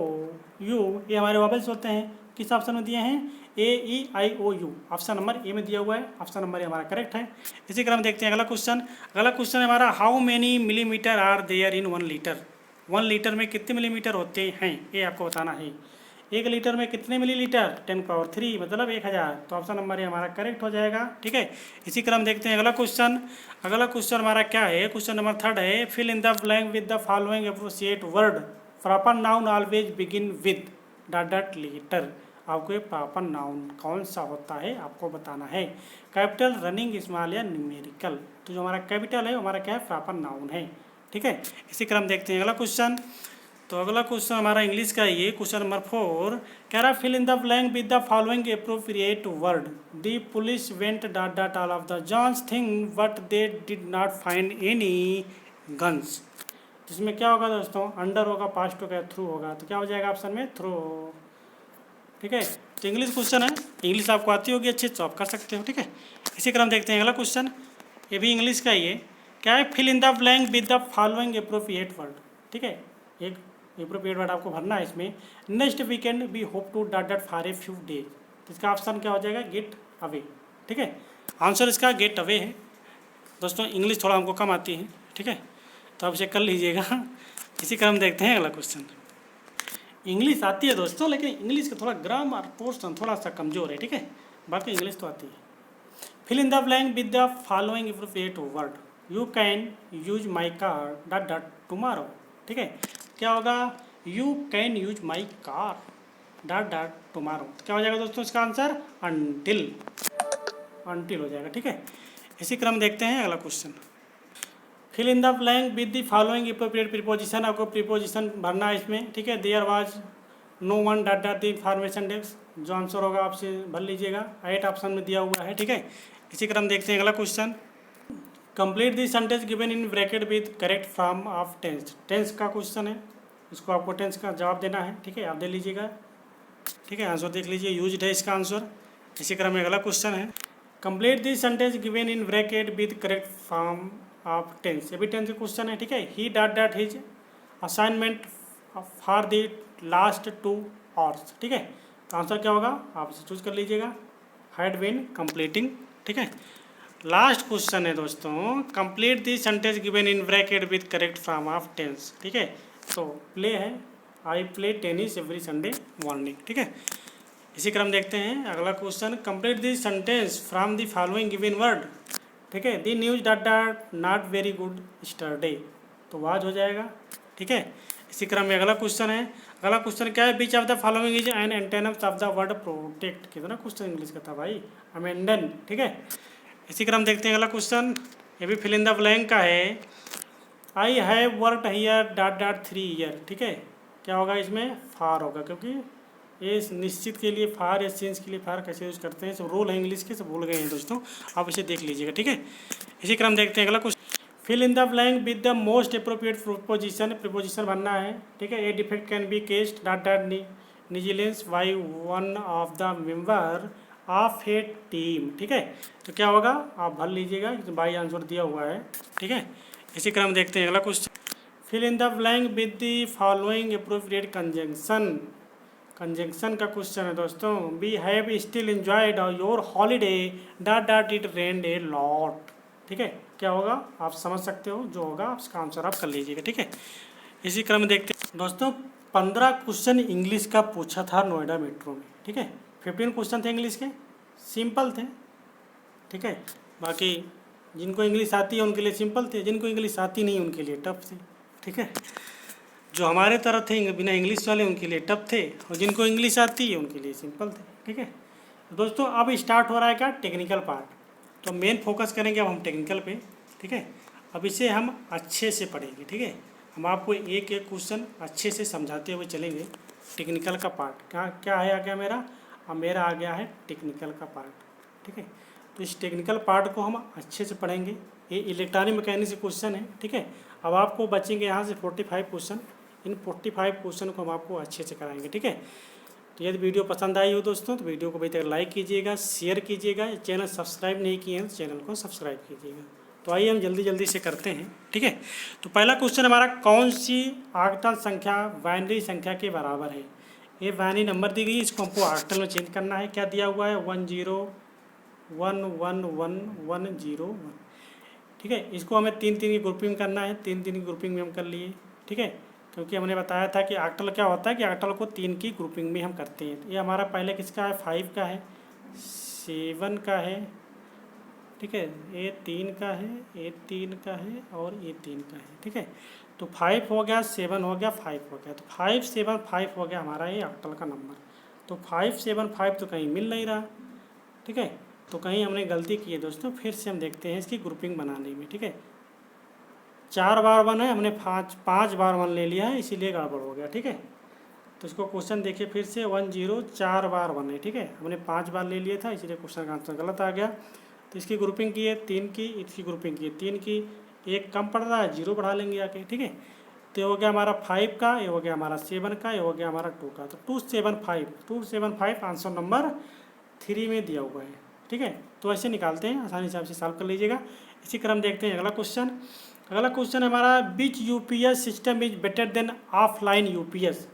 Speaker 1: U, ये हमारे वावेल्स होते हैं। किस ऑप्शन में दिए हैं, A E I O U, option number A में दिया हुआ है, ऑप्शन नंबर ए हमारा करेक्ट है। इसी क्रम देखते हैं अगला क्वेश्चन। अगला क्वेश्चन है हमारा, how many millimetre are there in 1 litre, 1 litre में कितने मिलीमीटर होते हैं, ये आपको बताना है। 1 लीटर में कितने मिलीलीटर, 10⁻³ मतलब 1000, तो ऑप्शन नंबर ये हमारा करेक्ट हो जाएगा, ठीक है। इसी क्रम देखते हैं अगला क्वेश्चन। अगला क्वेश्चन हमारा क्या है, क्वेश्चन नंबर 3 है, fill in the blank with the following appropriate word, proper noun always begin with ... litre. आपको ये प्रॉपर नाउन कौन सा होता है आपको बताना है, कैपिटल, रनिंग, स्मॉल या न्यूमेरिकल। तो जो हमारा कैपिटल है हमारा क्या है, प्रॉपर नाउन है, ठीक है। इसी क्रम देखते हैं अगला क्वेश्चन। तो अगला क्वेश्चन हमारा इंग्लिश का ये क्वेश्चन नंबर 4 कह रहा, fill in the blank with the following appropriate word, the police went ... all of the John's thing but they did not find any guns. इसमें क्या होगा दोस्तों, अंडर होगा, पास्ट होगा, थ्रू होगा, तो क्या हो जाएगा ऑप्शन में थ्रू, ठीक है। तो इंग्लिश क्वेश्चन है, इंग्लिश आपको आती होगी अच्छे तो आप कर सकते हो, ठीक है। इसी क्रम देखते हैं अगला क्वेश्चन, ये भी इंग्लिश का ही है। क्या है, fill in the blank with the following appropriate word, ठीक है। एक एप्रोप्रिएट वर्ड आपको भरना है इसमें, next weekend we hope to ... for a few days, तो इसका ऑप्शन क्या हो जाएगा, गेट अवे, ठीक है। आंसर इसका गेट अवे है दोस्तों। इंग्लिश थोड़ा हमको कम आती है, ठीक है, तो आप इसे कर लीजिएगा। इसी क्रम देखते हैं अगला क्वेश्चन। इंग्लिश आती है दोस्तों, लेकिन इंग्लिश का थोड़ा ग्रामर पोर्शन थोड़ा सा कमजोर है, ठीक है, बाकी इंग्लिश तो आती है। Fill in the blank with the following appropriate word, you can use my car ... tomorrow, ठीक है। क्या होगा, you can use my car ... tomorrow, क्या हो जाएगा दोस्तों इसका आंसर, अनटिल, अनटिल हो जाएगा, ठीक है। इसी क्रम देखते हैं अगला question. Fill in the blank with the following appropriate preposition, आपको प्रीपोजिशन भरना है इसमें, ठीक है। There was no one ... the information desk, जो आंसर होगा आपसे भर लीजिएगा, 8 ऑप्शन में दिया हुआ है, ठीक है। इसी क्रम देखते हैं अगला question. Complete the sentence given in bracket with correct form of tense, tense का क्वेश्चन है, इसको आपको टेंस का जवाब देना है, ठीक है, आप दे लीजिएगा, ठीक है। आंसर देख लीजिए, यूज्ड है इसका आंसर। इसी क्रम में अगला क्वेश्चन है, complete the sentence given in bracket with correct form of tense, ये भी टेंस का क्वेश्चन है, ठीक है। He ... his assignment for the last 2 hours, ठीक है। तो आंसर क्या होगा, आप इसे चूज कर लीजिएगा, हैड बीन कंप्लीटिंग, ठीक है। लास्ट क्वेश्चन है दोस्तों, complete the sentence given in bracket with correct form of tense, ठीक है। तो प्ले है, I play tennis every Sunday morning, ठीक है। इसी क्रम देखते हैं अगला question, complete the sentence from the following given word, ठीक है। The news ... not very good yesterday, तो वाज हो जाएगा, ठीक है। इसी क्रम में अगला क्वेश्चन है, अगला क्वेश्चन क्या है, which of the following is an antonyms of the word protect, कितना क्वेश्चन इंग्लिश का था भाई, अमेंडन, ठीक है। इसी क्रम देखते हैं अगला क्वेश्चन, ये भी फिल इन द ब्लैंक का है। I have worked here ... 3 year, ठीक है। क्या होगा इसमें, फार होगा, क्योंकि ये निश्चित के लिए फार या सिंस के लिए फार कैसे यूज करते हैं, सब रूल है इंग्लिश के, सब भूल गए हैं दोस्तों, आप इसे देख लीजिएगा, ठीक है। इसी क्रम देखते हैं अगला question, fill in the blank with the most appropriate preposition, preposition बनना है, ठीक है। A defect can be caused ... negligence by one of the member of a team, ठीक है। तो क्या होगा, आप भर लीजिएगा, बाई आंसर दिया हुआ है, ठीक है। इसी क्रम देखते हैं अगला question, fill in the blank with the following appropriate conjunction, conjunction का क्वेश्चन है दोस्तों। We have still enjoyed your holiday ... it rained a lot, ठीक है। क्या होगा आप समझ सकते हो, जो होगा उसका आंसर आप कर लीजिएगा, ठीक है। इसी क्रम में देखते हैं दोस्तों, 15 क्वेश्चन इंग्लिश का पूछा था नोएडा मेट्रो में, ठीक है। 15 क्वेश्चन थे इंग्लिश के, सिंपल थे, ठीक है। बाकी जिनको इंग्लिश आती है उनके लिए सिंपल थे, जिनको इंग्लिश आती नहीं उनके लिए टफ थे, ठीक है। जो हमारे तरह थे बिना इंग्लिश वाले उनके लिए टफ थे, और जिनको इंग्लिश आती है उनके लिए सिंपल थे, ठीक है। दोस्तों अब स्टार्ट हो रहा है क्या, टेक्निकल पार्ट। तो मेन फोकस करेंगे अब हम टेक्निकल पे, ठीक है। अब इसे हम अच्छे से पढ़ेंगे, ठीक है। हम आपको एक एक क्वेश्चन अच्छे से समझाते हुए चलेंगे। टेक्निकल का पार्ट क्या क्या है, आ गया मेरा, अब मेरा आ गया है टेक्निकल का पार्ट, ठीक है। तो इस टेक्निकल पार्ट को हम अच्छे से पढ़ेंगे। ये इलेक्ट्रॉनिक मैकेनिक्स से क्वेश्चन है, ठीक है। अब आपको बचेंगे यहाँ से 45 क्वेश्चन। इन 45 क्वेश्चन को हम आपको अच्छे से कराएंगे, ठीक है। तो यदि वीडियो पसंद आई हो दोस्तों तो वीडियो को अभी तक लाइक कीजिएगा, शेयर कीजिएगा, चैनल सब्सक्राइब नहीं किए हैं तो चैनल को सब्सक्राइब कीजिएगा। तो आइए हम जल्दी जल्दी से करते हैं, ठीक है। तो पहला क्वेश्चन हमारा, कौन सी ऑक्टल संख्या बाइनरी संख्या के बराबर है। ये बाइनरी नंबर दी गई, इसको हमको ऑक्टल में चेंज करना है। क्या दिया हुआ है, 10111101, ठीक है। इसको हमें 3 3 की ग्रुपिंग करना है, 3 3 की ग्रुपिंग में हम कर लिए, ठीक है। क्योंकि हमने बताया था कि ऑक्टल क्या होता है कि ऑक्टल को 3 की ग्रुपिंग में हम करते हैं। ये हमारा पहले किसका है, 5 का है, 7 का है, ठीक है। ये 3 का है, ये 3 का है और ये 3 का है, ठीक है। तो 5 हो गया, 7 हो गया, 5 हो गया, तो 5 7 5 हो गया हमारा ये ऑक्टल का नंबर। तो 5 7 5 तो कहीं मिल नहीं रहा, ठीक है। तो कहीं हमने गलती की है दोस्तों, फिर से हम देखते हैं इसकी ग्रुपिंग बनाने में, ठीक है। 4 बार 1 है, हमने 5 बार 1 ले लिया है, इसीलिए गड़बड़ हो गया, ठीक है। तो इसको क्वेश्चन देखिए फिर से, 1 0 4 बार 1 है, ठीक है। हमने 5 बार ले लिया था, इसीलिए क्वेश्चन का आंसर गलत आ गया। तो इसकी ग्रुपिंग की है 3 की, इसकी ग्रुपिंग की है 3 की, एक कम पड़ रहा है, 0 बढ़ा लेंगे आके, ठीक है। तो ये हो गया हमारा 5 का, ये हो गया हमारा 7 का, ये हो गया हमारा 2 का। तो 275 आंसर नंबर 3 में दिया हुआ है, ठीक है। तो ऐसे निकालते हैं, आसानी से आपसे सॉल्व कर लीजिएगा। इसी क्रम देखते हैं अगला क्वेश्चन। अगला क्वेश्चन हमारा, which UPS system is better than offline UPS.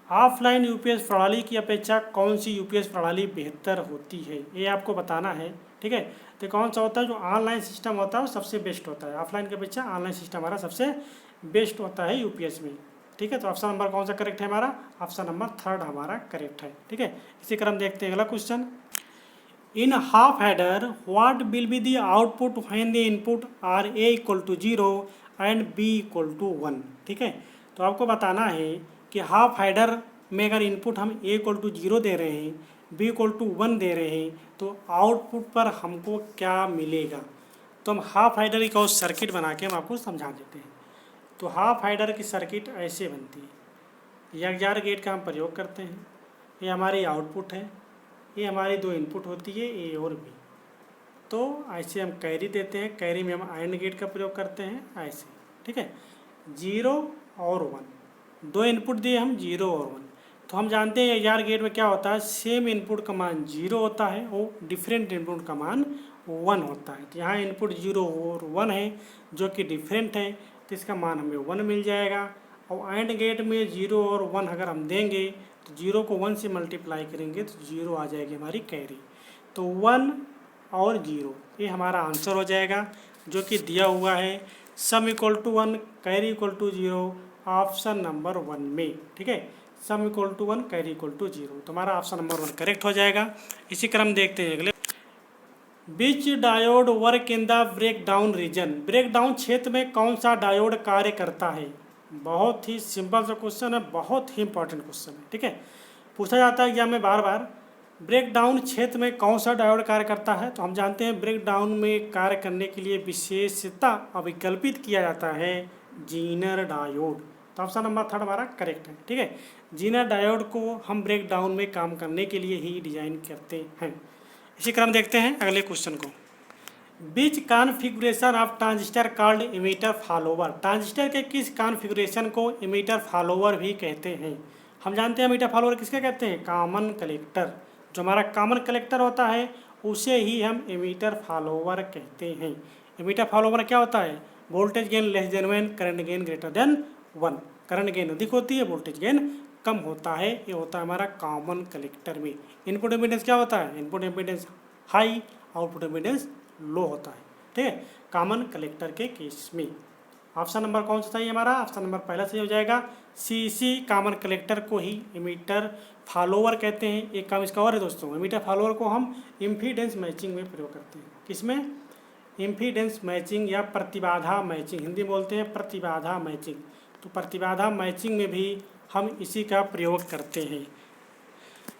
Speaker 1: Offline UPS प्रणाली की अपेक्षा कौन सी यूपीएस प्रणाली बेहतर होती है, ये आपको बताना है, ठीक है। तो कौन सा होता है, जो ऑनलाइन सिस्टम होता है वो सबसे बेस्ट होता है, ऑफलाइन की अपेक्षा ऑनलाइन सिस्टम हमारा सबसे बेस्ट होता है यूपीएस में, ठीक है। तो ऑप्शन नंबर कौन सा करेक्ट है हमारा, ऑप्शन नंबर 3 हमारा करेक्ट है, ठीक है। इसी क्रम देखते हैं अगला question. In half adder what will be the output when the input are A equal to 0 and B equal to 1, ठीक है। तो आपको बताना है कि हाफ हेडर में अगर इनपुट हम ए इक्वल टू 0 दे रहे हैं, बी इक्वल टू 1 दे रहे हैं, तो आउटपुट पर हमको क्या मिलेगा। तो हम हाफ हेडर का सर्किट बना के हम आपको समझा देते हैं। तो हाफ हेडर की सर्किट ऐसे बनती है, यगजार गेट का हम प्रयोग करते हैं, ये हमारी आउटपुट है, ये हमारी 2 इनपुट होती है ए और बी। तो ऐसे हम कैरी देते हैं, कैरी में हम AND गेट का प्रयोग करते हैं ऐसे, ठीक है। 0 और 1, 2 इनपुट दिए हम 0 और 1। तो हम जानते हैं यगजार गेट में क्या होता है, सेम इनपुट का मान 0 होता है और डिफरेंट इनपुट का मान 1 होता है। तो यहाँ इनपुट 0 और 1 है जो कि डिफरेंट है, तो इसका मान हमें 1 मिल जाएगा। और AND गेट में 0 और 1 अगर हम देंगे तो 0 को 1 से मल्टीप्लाई करेंगे तो 0 आ जाएगी हमारी कैरी। तो 1 और 0 ये हमारा आंसर हो जाएगा, जो कि दिया हुआ है sum equal to 1 carry equal to 0 option number 1 में, ठीक है। Sum equal to 1 carry equal to 0, तो हमारा ऑप्शन नंबर 1 करेक्ट हो जाएगा। इसी क्रम देखते हैं अगले। Which diode work in the breakdown region. Breakdown क्षेत्र में कौन सा डायोड कार्य करता है। बहुत ही सिंपल सा क्वेश्चन है, बहुत ही इंपॉर्टेंट क्वेश्चन है, ठीक है। पूछा जाता है एग्जाम में बार बार, ब्रेकडाउन क्षेत्र में कौन सा डायोड कार्य करता है। तो हम जानते हैं ब्रेकडाउन में कार्य करने के लिए विशेषता अविकल्पित किया जाता है जीनर डायोड। तो ऑप्शन नंबर 3 हमारा करेक्ट है, ठीक है। जीनर डायोड को हम ब्रेकडाउन में काम करने के लिए ही डिजाइन करते हैं। इसी क्रम देखते हैं अगले क्वेश्चन को। Which configuration of transistor called emitter follower. Transistor के किस कॉन्फ़िगरेशन को इमीटर फॉलोवर भी कहते हैं। हम जानते हैं इमीटर फॉलोवर किसके कहते हैं, कॉमन कलेक्टर। जो हमारा कॉमन कलेक्टर होता है उसे ही हम इमीटर फॉलोवर कहते हैं। इमीटर फॉलोवर क्या होता है, voltage gain less than 1, current gain greater than 1। Current gain अधिक होती है, वोल्टेज गेन कम होता है, ये होता है हमारा कॉमन कलेक्टर में। इनपुट इम्पीडेंस क्या होता है, input impedance high, output impedance low होता है, ठीक है, कॉमन कलेक्टर के केस में। ऑप्शन नंबर कौन सा सही है हमारा? ऑप्शन नंबर पहला सही हो जाएगा। सी कॉमन कलेक्टर को ही एमीटर फॉलोअर कहते हैं। एक काम इसका और है दोस्तों, एमीटर फॉलोअर को हम इम्पीडेंस मैचिंग में प्रयोग करते हैं। किसमें? इम्पीडेंस मैचिंग या प्रतिबाधा मैचिंग, हिंदी में बोलते हैं प्रतिबाधा मैचिंग। तो प्रतिबाधा मैचिंग में भी हम इसी का प्रयोग करते हैं।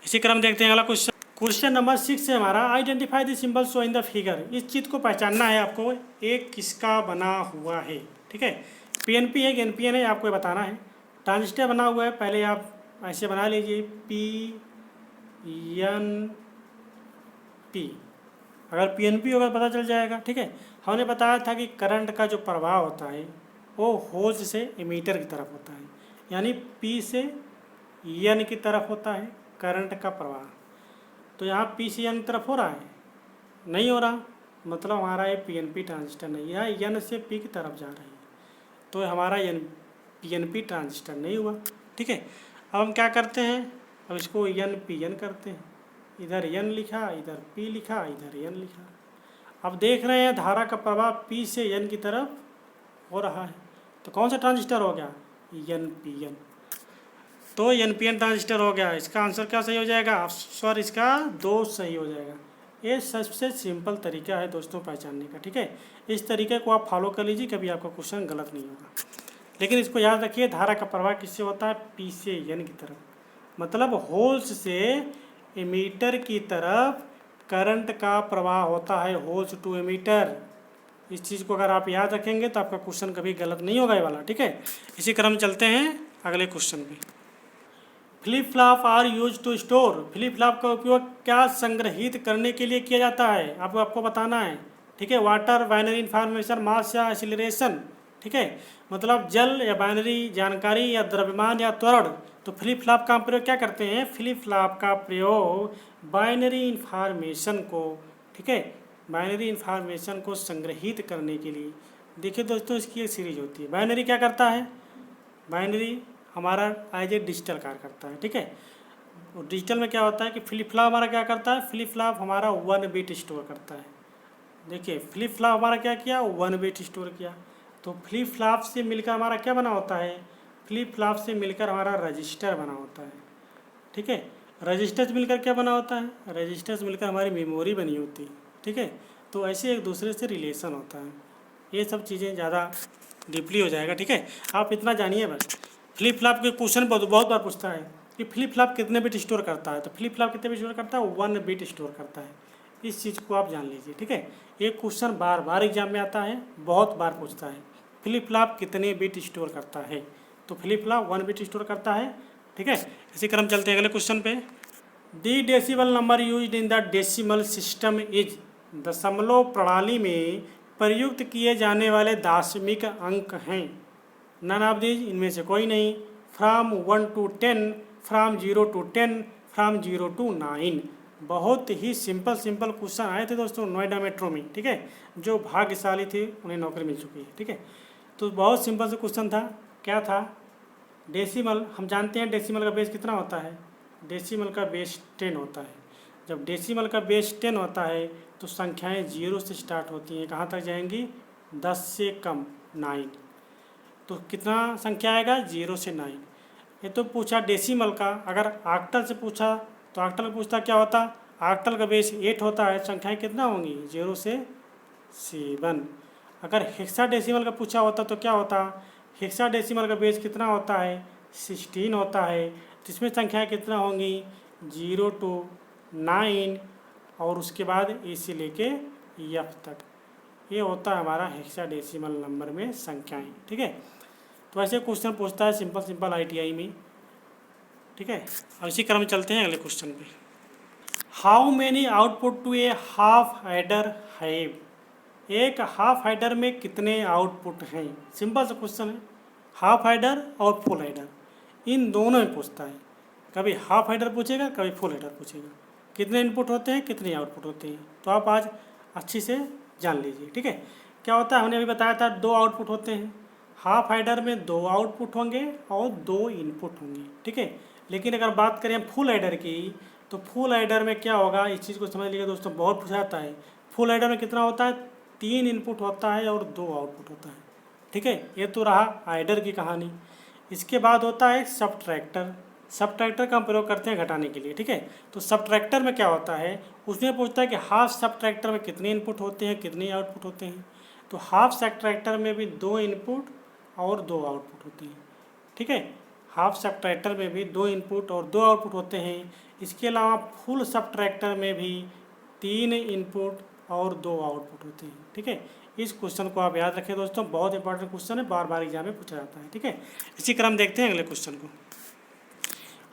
Speaker 1: इसी क्रम देखते हैं अगला क्वेश्चन। क्वेश्चन नंबर 6 है हमारा, identify the symbol show in the figure. इस चीज़ को पहचानना है आपको, एक किसका बना हुआ है। ठीक है, पीएनपी है कि एनपीएन है आपको बताना है। ट्रांजिस्टर बना हुआ है, पहले आप ऐसे बना लीजिए पी एन पी, अगर पीएनपी होगा पता चल जाएगा। ठीक है, हमने बताया था कि करंट का जो प्रवाह होता है वो होज से एमीटर की तरफ होता है, यानी पी से एन की तरफ होता है करंट का प्रवाह। तो यहाँ पी से एन की तरफ हो रहा है? नहीं हो रहा, मतलब हमारा ये पीएनपी ट्रांजिस्टर नहीं है, एन से पी की तरफ जा रही है, तो हमारा पीएनपी ट्रांजिस्टर नहीं हुआ। ठीक है, अब हम क्या करते हैं, अब इसको एन करते हैं। इधर एन लिखा, इधर पी लिखा, इधर एन लिखा। अब देख रहे हैं धारा का प्रवाह पी से एन की तरफ हो रहा है, तो कौन सा ट्रांजिस्टर हो गया? एनपीएन। तो एनपीएन ट्रांजिस्टर हो गया। इसका आंसर क्या सही हो जाएगा? आंसर इसका 2 सही हो जाएगा। ये सबसे सिंपल तरीका है दोस्तों पहचानने का। ठीक है, इस तरीके को आप फॉलो कर लीजिए, कभी आपका क्वेश्चन गलत नहीं होगा। लेकिन इसको याद रखिए, धारा का प्रवाह किससे होता है? पी से एन की तरफ, मतलब होल्स से एमीटर की तरफ करंट का प्रवाह होता है, होल्स टू एमीटर। इस चीज़ को अगर आप याद रखेंगे तो आपका क्वेश्चन कभी गलत नहीं होगा ये वाला। ठीक है, इसी क्रम चलते हैं अगले क्वेश्चन पे। Flip flop are use to store. Flip flop का उपयोग क्या संग्रहित करने के लिए किया जाता है? आपको बताना है। ठीक है, वाटर, बाइनरी इन्फॉर्मेशन, मास या एक्सीलरेशन। ठीक है, मतलब जल या बाइनरी जानकारी या द्रव्यमान या त्वरण। तो फ्लिप फ्लॉप का प्रयोग क्या करते हैं? फ्लिप फ्लॉप का प्रयोग बाइनरी इन्फॉर्मेशन को, ठीक है, बाइनरी इन्फॉर्मेशन को संग्रहित करने के लिए। देखिए दोस्तों, इसकी एक सीरीज होती है। बाइनरी क्या करता है? बाइनरी हमारा एज ए डिजिटल कार्य करता है। ठीक है, और डिजिटल में क्या होता है कि फ्लिप फ्लॉप हमारा क्या करता है? फ्लिप फ्लॉप हमारा 1 बिट स्टोर करता है। देखिए, फ्लिप फ्लॉप हमारा क्या किया? 1 बिट स्टोर किया। तो फ्लिप फ्लॉप से मिलकर हमारा क्या बना होता है? फ्लिप फ्लॉप से मिलकर हमारा रजिस्टर बना होता है। ठीक है, रजिस्टर से मिलकर क्या बना होता है? रजिस्टर से मिलकर हमारी मेमोरी बनी होती है। ठीक है, तो ऐसे एक दूसरे से रिलेशन होता है। ये सब चीज़ें ज़्यादा डीपली हो जाएगा। ठीक है, आप इतना जानिए बस। फ्लिप फ्लॉप के क्वेश्चन बहुत बार पूछता है कि फ्लिप फ्लॉप कितने बिट स्टोर करता है? तो फ्लिप फ्लॉप कितने बिट स्टोर करता है? 1 बिट स्टोर करता है। इस चीज़ को आप जान लीजिए। ठीक है, ये क्वेश्चन बार बार एग्जाम में आता है, बहुत बार पूछता है, फ्लिप फ्लॉप कितने बिट स्टोर करता है? तो फ्लिप फ्लॉप 1 बिट स्टोर करता है। ठीक है, इसी क्रम चलते हैं अगले क्वेश्चन पे। The decimal number used in the decimal system is. दशमलव प्रणाली में प्रयुक्त किए जाने वाले दशमिक अंक हैं। नन ऑफ दीज, इनमें से कोई नहीं। From 1 to 10, from 0 to 10, from 0 to 9। बहुत ही सिंपल क्वेश्चन आए थे दोस्तों नोएडा मेट्रो में। ठीक है, जो भाग्यशाली थे उन्हें नौकरी मिल चुकी है। ठीक है, तो बहुत सिंपल से क्वेश्चन था। क्या था? डेसिमल, हम जानते हैं डेसिमल का बेस कितना होता है? डेसिमल का बेस 10 होता है। जब डेसिमल का बेस 10 होता है तो संख्याएं 0 से स्टार्ट होती हैं, कहाँ तक जाएंगी? 10 से कम, 9। तो कितना संख्या आएगा? 0 से 9। ये तो पूछा डेसिमल का। अगर ऑक्टल से पूछा तो ऑक्टल में पूछता क्या होता? ऑक्टल का बेस 8 होता है, संख्याएं कितना होंगी? 0 से 7। अगर हेक्साडेसिमल का पूछा होता तो क्या होता? हेक्साडेसिमल का बेस कितना होता है? 16 होता है, जिसमें संख्याएं कितना होंगी? 0 to 9 और उसके बाद ए से लेके एफ तक। ये होता है हमारा हेक्साडेसिमल नंबर में संख्याएं। ठीक है, तो ऐसे क्वेश्चन पूछता है सिंपल आईटीआई में। ठीक है, अब इसी क्रम में चलते हैं अगले क्वेश्चन पे। How many output do a half adder have. एक हाफ एडर में कितने आउटपुट हैं? सिंपल सा क्वेश्चन है। हाफ एडर और फुल एडर, इन दोनों में पूछता है। कभी हाफ एडर पूछेगा, कभी फुल एडर पूछेगा। कितने इनपुट होते हैं, कितने आउटपुट होते हैं, तो आप आज अच्छी से जान लीजिए। ठीक है, क्या होता है? हमने अभी बताया था 2 आउटपुट होते हैं। हाफ एडर में 2 आउटपुट होंगे और 2 इनपुट होंगे। ठीक है, लेकिन अगर बात करें फुल एडर की, तो फुल एडर में क्या होगा? इस चीज़ को समझ लीजिए दोस्तों, बहुत पूछा जाता है। फुल एडर में कितना होता है? 3 इनपुट होता है और 2 आउटपुट होता है। ठीक है, ये तो रहा आइडर की कहानी। इसके बाद होता है सबट्रैक्टर। सबट्रैक्टर का हम प्रयोग करते हैं घटाने के लिए, ठीक है। तो सबट्रैक्टर में क्या होता है, उसमें पूछता है कि हाफ सबट्रैक्टर में कितने इनपुट होते हैं, कितने आउटपुट होते हैं। तो हाफ सबट्रैक्टर में भी 2 इनपुट और 2 आउटपुट होते हैं, ठीक है। हाफ सबट्रैक्टर में भी 2 इनपुट और 2 आउटपुट होते हैं। इसके अलावा फुल सबट्रैक्टर में भी 3 इनपुट और 2 आउटपुट होते हैं, ठीक है। इस क्वेश्चन को आप याद रखें दोस्तों, बहुत इंपॉर्टेंट क्वेश्चन है, बार बार एग्जाम में पूछा जाता है, ठीक है। इसी क्रम देखते हैं अगले क्वेश्चन को।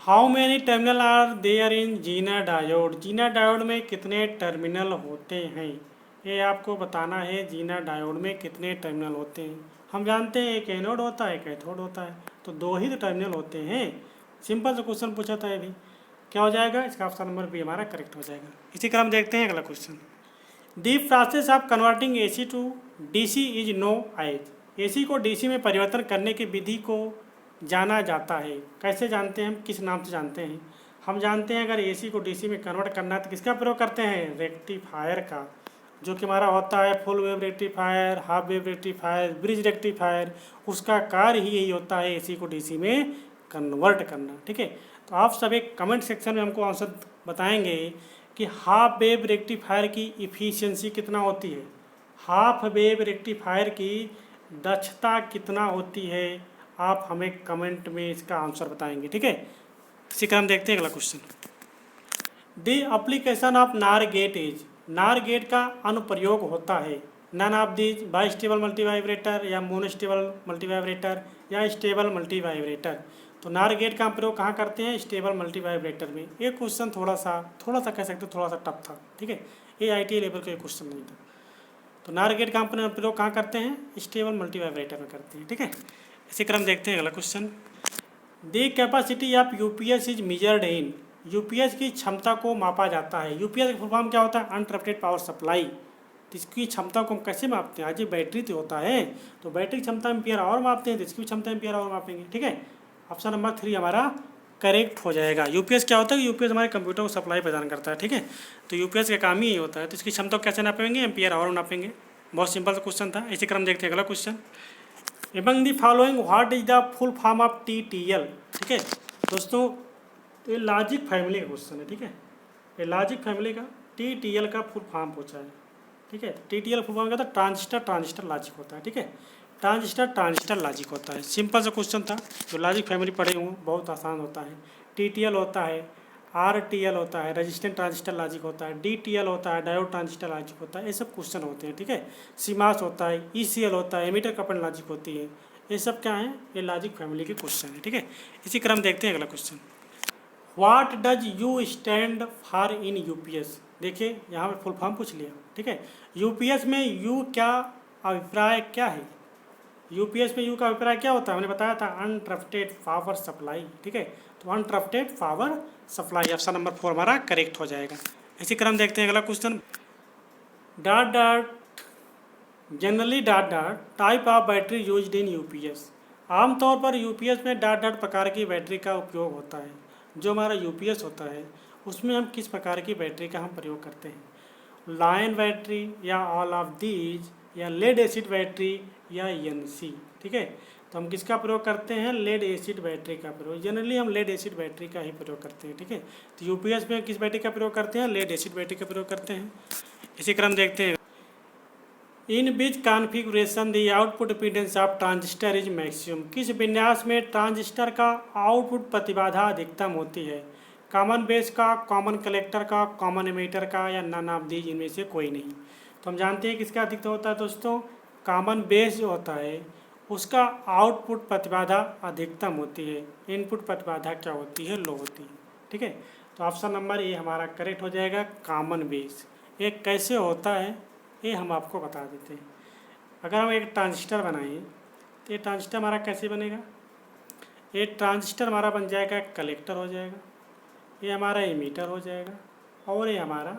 Speaker 1: How many terminal are there in zener diode. Zener diode में कितने टर्मिनल होते हैं, ये आपको बताना है। जीना डायोड में कितने टर्मिनल होते हैं। हम जानते हैं एक एनोड होता है, एक कैथोड होता है, तो 2 ही तो टर्मिनल होते हैं। सिंपल सा क्वेश्चन पूछा था ये भी। क्या हो जाएगा, इसका ऑप्शन नंबर बी हमारा करेक्ट हो जाएगा। इसी क्रम देखते हैं अगला question. The process of converting AC to DC is known as. AC को DC में परिवर्तन करने की विधि को जाना जाता है। कैसे जानते हैं हम, किस नाम से जानते हैं। हम जानते हैं अगर AC को DC में कन्वर्ट करना है तो किसका प्रयोग करते हैं, रेक्टिफायर का, जो कि हमारा होता है full wave rectifier, half wave rectifier, bridge rectifier. उसका कार्य ही यही होता है AC को DC में कन्वर्ट करना, ठीक है। तो आप सब एक कमेंट सेक्शन में हमको आंसर बताएंगे कि हाफ वेव रेक्टिफायर की इफ़िशियंसी कितना होती है, हाफ वेव रेक्टिफायर की दक्षता कितना होती है। आप हमें कमेंट में इसका आंसर बताएंगे, ठीक है। इसी क्रम देखते हैं अगला question. The application of NOR gate is. NOR gate का अनुप्रयोग होता है none of these, bistable multivibrator या मोनोस्टेबल मल्टीवाइब्रेटर या स्टेबल मल्टीवाइब्रेटर। तो नार गेट का प्रयोग कहाँ करते हैं, स्टेबल मल्टीवाइब्रेटर में। ये क्वेश्चन थोड़ा सा कह सकते थोड़ा सा टफ था, ठीक है। ये ITA लेवल का क्वेश्चन नहीं था। तो नार गेट का प्रयोग कहाँ करते हैं, स्टेबल मल्टीवाइब्रेटर में करते हैं, ठीक है। इसी क्रम देखते हैं अगला question. The capacity of UPS is measured in. UPS की क्षमता को मापा जाता है। UPS का फुल फॉर्म क्या होता है, अनइंटरप्टेड पावर सप्लाई। तो इसकी क्षमता को हम कैसे मापते हैं, आज ये बैटरी तो होता है, तो बैटरी क्षमता एम्पियर आवर मापते हैं, तो इसकी क्षमता एम्पियर आवर मापेंगे, ठीक है। ऑप्शन नंबर 3 हमारा करेक्ट हो जाएगा। UPS क्या होता है, UPS हमारे कंप्यूटर को सप्लाई प्रदान करता है, ठीक है। तो UPS का काम ही यही होता है। तो इसकी क्षमता को कैसे नापेंगे, एम्पियर आवर नापेंगे। बहुत सिंपल सा क्वेश्चन था। इसी क्रम देखते हैं अगला question. Among the following what is the full form of TTL, ठीक है दोस्तों। तो ये लॉजिक फैमिली का क्वेश्चन है, ठीक है। ये लॉजिक फैमिली का TTL का फुल फॉर्म पूछा है, ठीक है। TTL फुल फॉर्म क्या था, ट्रांजिस्टर लॉजिक होता है, ठीक है। ट्रांजिस्टर लॉजिक होता है। सिंपल सा क्वेश्चन था, जो लॉजिक फैमिली पढ़े हुए बहुत आसान होता है। TTL होता है, RTL होता है, रेजिस्टेंट ट्रांजिस्टर लॉजिक होता है, DTL होता है, डायोड ट्रांजिस्टर लॉजिक होता है। ये सब क्वेश्चन होते हैं, ठीक है। CMOS होता है, ECL होता है, एमीटर कपल लॉजिक होती है। ये सब क्या है, ये लॉजिक फैमिली के क्वेश्चन है, ठीक है। इसी क्रम देखते हैं अगला question. What does U stand for in UPS। देखिए यहाँ पे फुल फॉर्म पूछ लिया, ठीक है। UPS में U क्या अभिप्राय क्या है, UPS में U का अभिप्राय क्या होता है, मैंने बताया था अनइंटरप्टेड पावर सप्लाई, ठीक है। तो uninterrupted power supply, option number 4 हमारा करेक्ट हो जाएगा। इसी क्रम देखते हैं अगला question. Dot dot generally dot dot type of battery used in UPS। आमतौर पर UPS में डॉट डॉट प्रकार की बैटरी का उपयोग होता है। जो हमारा UPS होता है उसमें हम किस प्रकार की बैटरी का हम प्रयोग करते हैं, लाइन बैटरी या ऑल ऑफ दीज या लेड एसिड बैटरी या NC, ठीक है। तो हम किसका प्रयोग करते हैं, लेड एसिड बैटरी का प्रयोग। जनरली हम लेड एसिड बैटरी का ही प्रयोग करते हैं, ठीक है। तो UPS में किस बैटरी का प्रयोग करते हैं, लेड एसिड बैटरी का प्रयोग करते हैं। इसी क्रम देखते हैं। In which configuration the output impedance of transistor is maximum. किस विन्यास में ट्रांजिस्टर का आउटपुट प्रतिबाधा अधिकतम होती है, कॉमन बेस का, कॉमन कलेक्टर का, कॉमन एमीटर का या नन ऑफ दीज, इनमें से कोई नहीं। तो हम जानते हैं किसका अधिकतम होता है दोस्तों, कॉमन बेस जो होता है उसका आउटपुट प्रतिबाधा अधिकतम होती है, इनपुट प्रतिबाधा क्या होती है, लो होती है, ठीक है। तो ऑप्शन नंबर ए हमारा करेक्ट हो जाएगा, कॉमन बेस। ये कैसे होता है ये हम आपको बता देते हैं। अगर हम एक ट्रांजिस्टर बनाएं तो ये ट्रांजिस्टर हमारा कैसे बनेगा, ये ट्रांजिस्टर हमारा बन जाएगा कलेक्टर हो जाएगा, ये हमारा एमीटर हो जाएगा और ये हमारा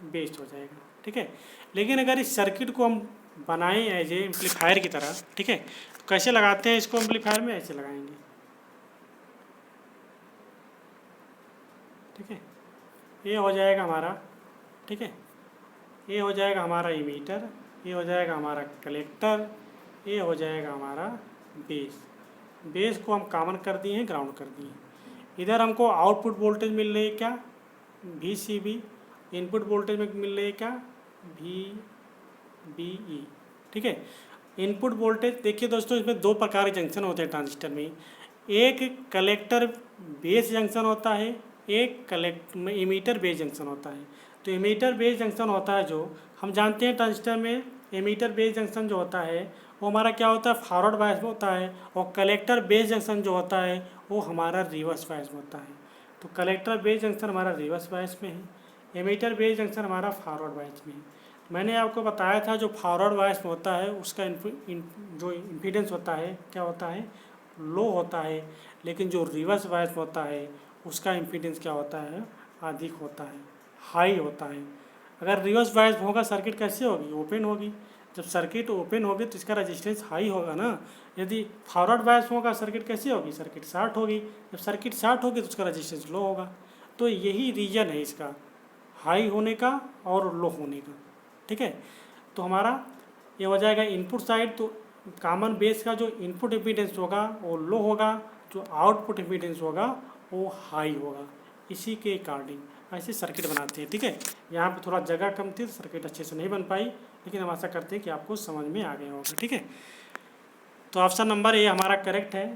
Speaker 1: बेस हो जाएगा, ठीक है। लेकिन अगर इस सर्किट को हम बनाएं एज ए एम्पलीफायर की तरह, ठीक है, तो कैसे लगाते हैं इसको एम्पलीफायर में, ऐसे लगाएंगे, ठीक है। ये हो जाएगा हमारा, ठीक है, ये हो जाएगा हमारा एमीटर, ये हो जाएगा हमारा कलेक्टर, ये हो जाएगा हमारा बेस। बेस को हम कॉमन कर दिए हैं, ग्राउंड कर दिए हैं। इधर हमको आउटपुट वोल्टेज मिल रही है क्या, VCB। इनपुट वोल्टेज में मिल रही है क्या, VBE। ठीक है। इनपुट वोल्टेज देखिए दोस्तों, इसमें दो प्रकार के जंक्शन होते हैं ट्रांजिस्टर में। एक कलेक्टर बेस जंक्शन होता है, एक इमीटर बेस जंक्शन होता है। तो इमीटर बेस जंक्शन होता है, जो हम जानते हैं ट्रांजिस्टर में इमीटर बेस जंक्शन जो होता है वो हमारा क्या होता है, फॉरवर्ड बायस में होता है। और कलेक्टर बेस जंक्शन जो होता है वो हमारा रिवर्स बायस में होता है। तो कलेक्टर बेस जंक्शन हमारा रिवर्स बायस में है, एमीटर बेस जंक्शन हमारा फॉरवर्ड बायस में है। मैंने आपको बताया था जो फॉरवर्ड बायस में होता है उसका जो इम्पीडेंस होता है क्या होता है, लो होता है। लेकिन जो रिवर्स बायस में होता है उसका इम्पीडेंस क्या होता है, अधिक होता है, हाई होता है। अगर रिवर्स बायस होगा सर्किट कैसे होगी, ओपन होगी। जब सर्किट ओपन होगी तो इसका रेजिस्टेंस हाई होगा ना। यदि फॉरवर्ड बायस होगा सर्किट कैसे होगी, सर्किट शॉर्ट होगी। जब सर्किट शॉर्ट होगी तो उसका रेजिस्टेंस लो होगा। तो यही रीजन है इसका, हाई होने का और लो होने का। ठीक है। तो हमारा ये हो जाएगा इनपुट साइड। तो कॉमन बेस का जो इनपुट इम्पीडेंस होगा वो लो होगा, जो आउटपुट इम्पीडेंस होगा वो हाई होगा। इसी के अकॉर्डिंग ऐसे सर्किट बनाते हैं। ठीक है। यहाँ पे थोड़ा जगह कम थी तो सर्किट अच्छे से नहीं बन पाई, लेकिन हम आशा करते हैं कि आपको समझ में आ गया होगा। ठीक है। तो ऑप्शन नंबर ए हमारा करेक्ट है,